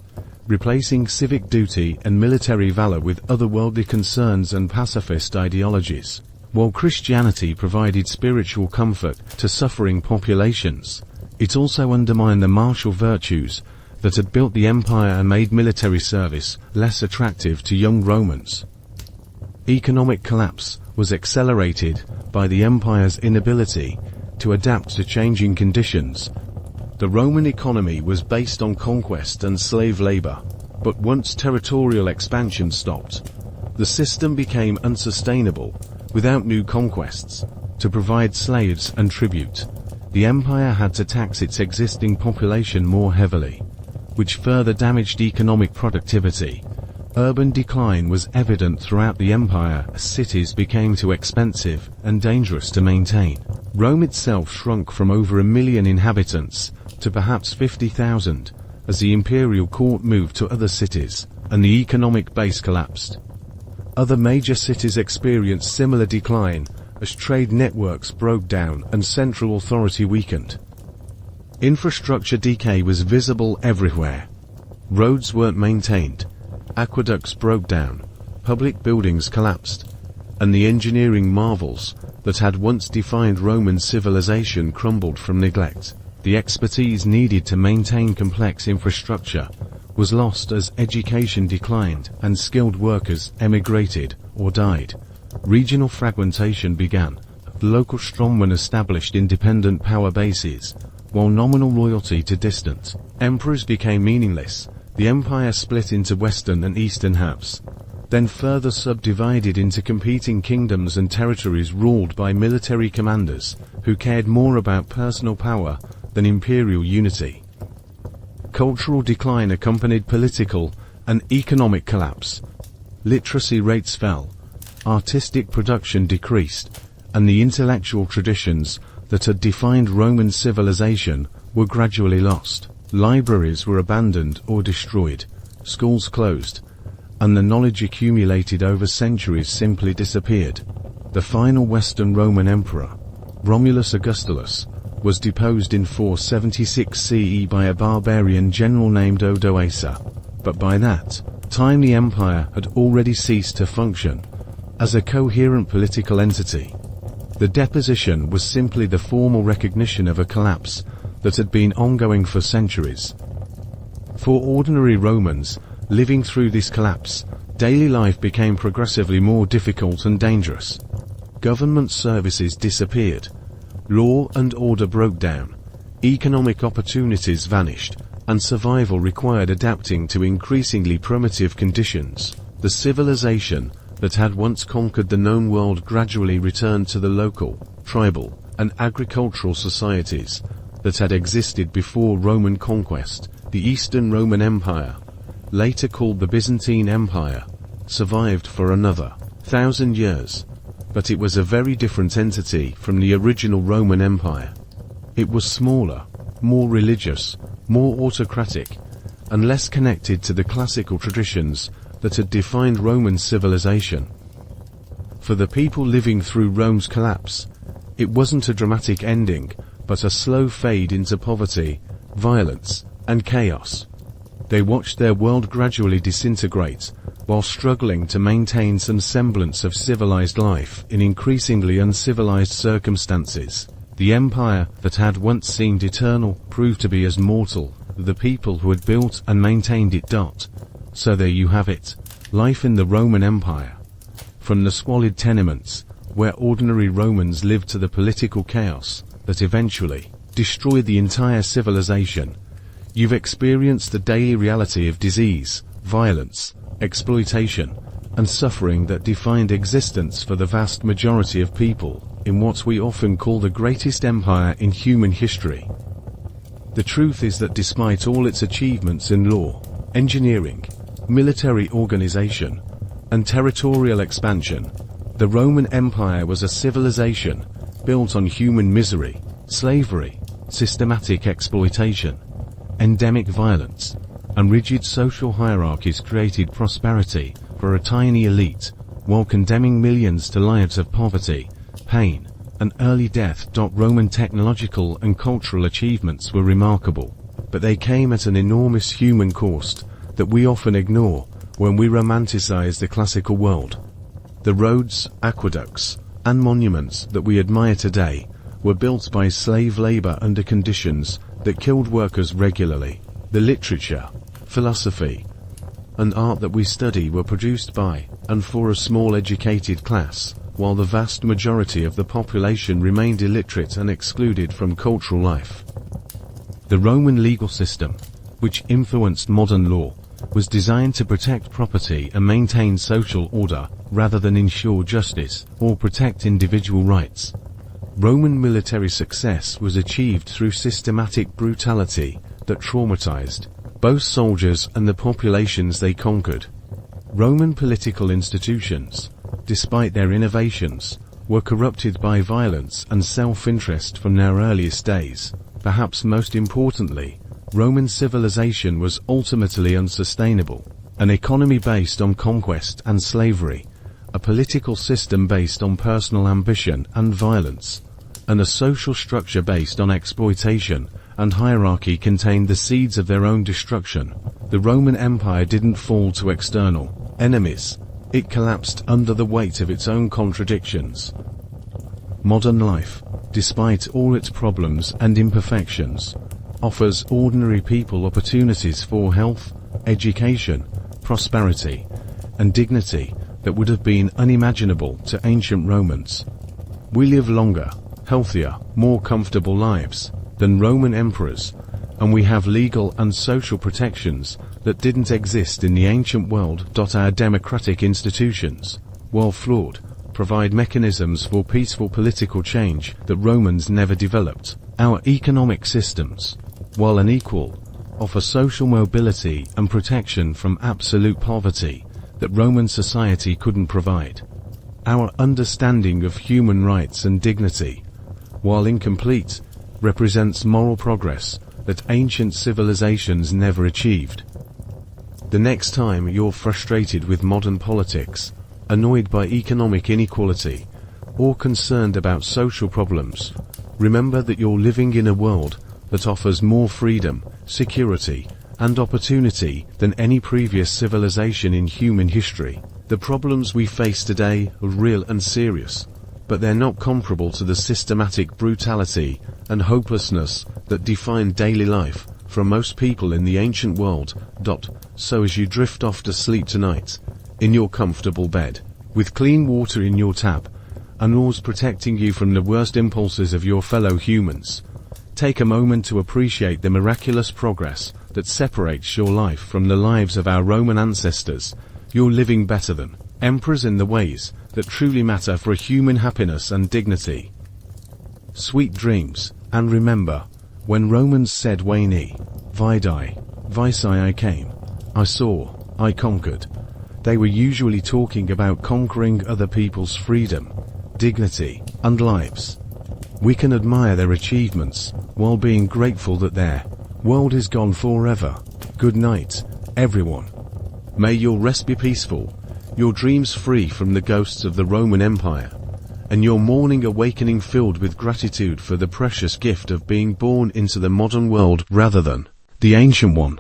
replacing civic duty and military valor with otherworldly concerns and pacifist ideologies. While Christianity provided spiritual comfort to suffering populations, it also undermined the martial virtues that had built the empire and made military service less attractive to young Romans. Economic collapse was accelerated by the empire's inability to adapt to changing conditions. The Roman economy was based on conquest and slave labor, but once territorial expansion stopped, the system became unsustainable. Without new conquests to provide slaves and tribute, the empire had to tax its existing population more heavily, which further damaged economic productivity. Urban decline was evident throughout the empire as cities became too expensive and dangerous to maintain. Rome itself shrunk from over 1 million inhabitants to perhaps 50,000 as the imperial court moved to other cities and the economic base collapsed. Other major cities experienced similar decline as trade networks broke down and central authority weakened. Infrastructure decay was visible everywhere. Roads weren't maintained, aqueducts broke down, public buildings collapsed, and the engineering marvels that had once defined Roman civilization crumbled from neglect. The expertise needed to maintain complex infrastructure was lost as education declined and skilled workers emigrated or died. Regional fragmentation began. Local strongmen established independent power bases, while nominal loyalty to distant emperors became meaningless. The empire split into western and eastern halves, then further subdivided into competing kingdoms and territories ruled by military commanders who cared more about personal power than imperial unity. Cultural decline accompanied political and economic collapse. Literacy rates fell, artistic production decreased, and the intellectual traditions that had defined Roman civilization were gradually lost. Libraries were abandoned or destroyed, schools closed, and the knowledge accumulated over centuries simply disappeared. The final Western Roman emperor, Romulus Augustulus, was deposed in 476 CE by a barbarian general named Odoacer, but by that time the empire had already ceased to function as a coherent political entity. The deposition was simply the formal recognition of a collapse that had been ongoing for centuries. For ordinary Romans living through this collapse, daily life became progressively more difficult and dangerous. Government services disappeared, law and order broke down, economic opportunities vanished, and survival required adapting to increasingly primitive conditions. The civilization that had once conquered the known world gradually returned to the local, tribal, and agricultural societies that had existed before Roman conquest. The Eastern Roman Empire, later called the Byzantine Empire, survived for another 1,000 years, but it was a very different entity from the original Roman Empire. It was smaller, more religious, more autocratic, and less connected to the classical traditions that had defined Roman civilization. For the people living through Rome's collapse, it wasn't a dramatic ending, but a slow fade into poverty, violence, and chaos. They watched their world gradually disintegrate, while struggling to maintain some semblance of civilized life in increasingly uncivilized circumstances. The empire that had once seemed eternal proved to be as mortal as the people who had built and maintained it. So there you have it, life in the Roman Empire. From the squalid tenements, where ordinary Romans lived, to the political chaos that eventually destroyed the entire civilization, you've experienced the daily reality of disease, violence, exploitation, and suffering that defined existence for the vast majority of people in what we often call the greatest empire in human history. The truth is that despite all its achievements in law, engineering, military organization, and territorial expansion, the Roman Empire was a civilization built on human misery, slavery, systematic exploitation, endemic violence, and rigid social hierarchies created prosperity for a tiny elite, while condemning millions to lives of poverty, pain, and early death. Roman technological and cultural achievements were remarkable, but they came at an enormous human cost that we often ignore when we romanticize the classical world. The roads, aqueducts, and monuments that we admire today were built by slave labor under conditions that killed workers regularly. The literature, philosophy, and art that we study were produced by and for a small educated class, while the vast majority of the population remained illiterate and excluded from cultural life. The Roman legal system, which influenced modern law, was designed to protect property and maintain social order, rather than ensure justice or protect individual rights. Roman military success was achieved through systematic brutality that traumatized both soldiers and the populations they conquered. Roman political institutions, despite their innovations, were corrupted by violence and self-interest from their earliest days. Perhaps most importantly, Roman civilization was ultimately unsustainable. An economy based on conquest and slavery, a political system based on personal ambition and violence, and a social structure based on exploitation and hierarchy contained the seeds of their own destruction. The Roman Empire didn't fall to external enemies. It collapsed under the weight of its own contradictions. Modern life, despite all its problems and imperfections, offers ordinary people opportunities for health, education, prosperity, and dignity that would have been unimaginable to ancient Romans. We live longer, healthier, more comfortable lives than Roman emperors, and we have legal and social protections that didn't exist in the ancient world. Our democratic institutions, while flawed, provide mechanisms for peaceful political change that Romans never developed. Our economic systems, while unequal, offer social mobility and protection from absolute poverty that Roman society couldn't provide. Our understanding of human rights and dignity, while incomplete, represents moral progress that ancient civilizations never achieved. The next time you're frustrated with modern politics, annoyed by economic inequality, or concerned about social problems, remember that you're living in a world that offers more freedom, security, and opportunity than any previous civilization in human history. The problems we face today are real and serious, but they're not comparable to the systematic brutality and hopelessness that define daily life for most people in the ancient world. So as you drift off to sleep tonight, in your comfortable bed, with clean water in your tap, and laws protecting you from the worst impulses of your fellow humans, take a moment to appreciate the miraculous progress that separates your life from the lives of our Roman ancestors. You're living better than emperors in the ways that truly matter for human happiness and dignity. Sweet dreams, and remember, when Romans said Veni, Vidi, Vici, I came, I saw, I conquered, they were usually talking about conquering other people's freedom, dignity, and lives. We can admire their achievements, while being grateful that their world is gone forever. Good night, everyone. May your rest be peaceful, your dreams free from the ghosts of the Roman Empire, and your morning awakening filled with gratitude for the precious gift of being born into the modern world rather than the ancient one.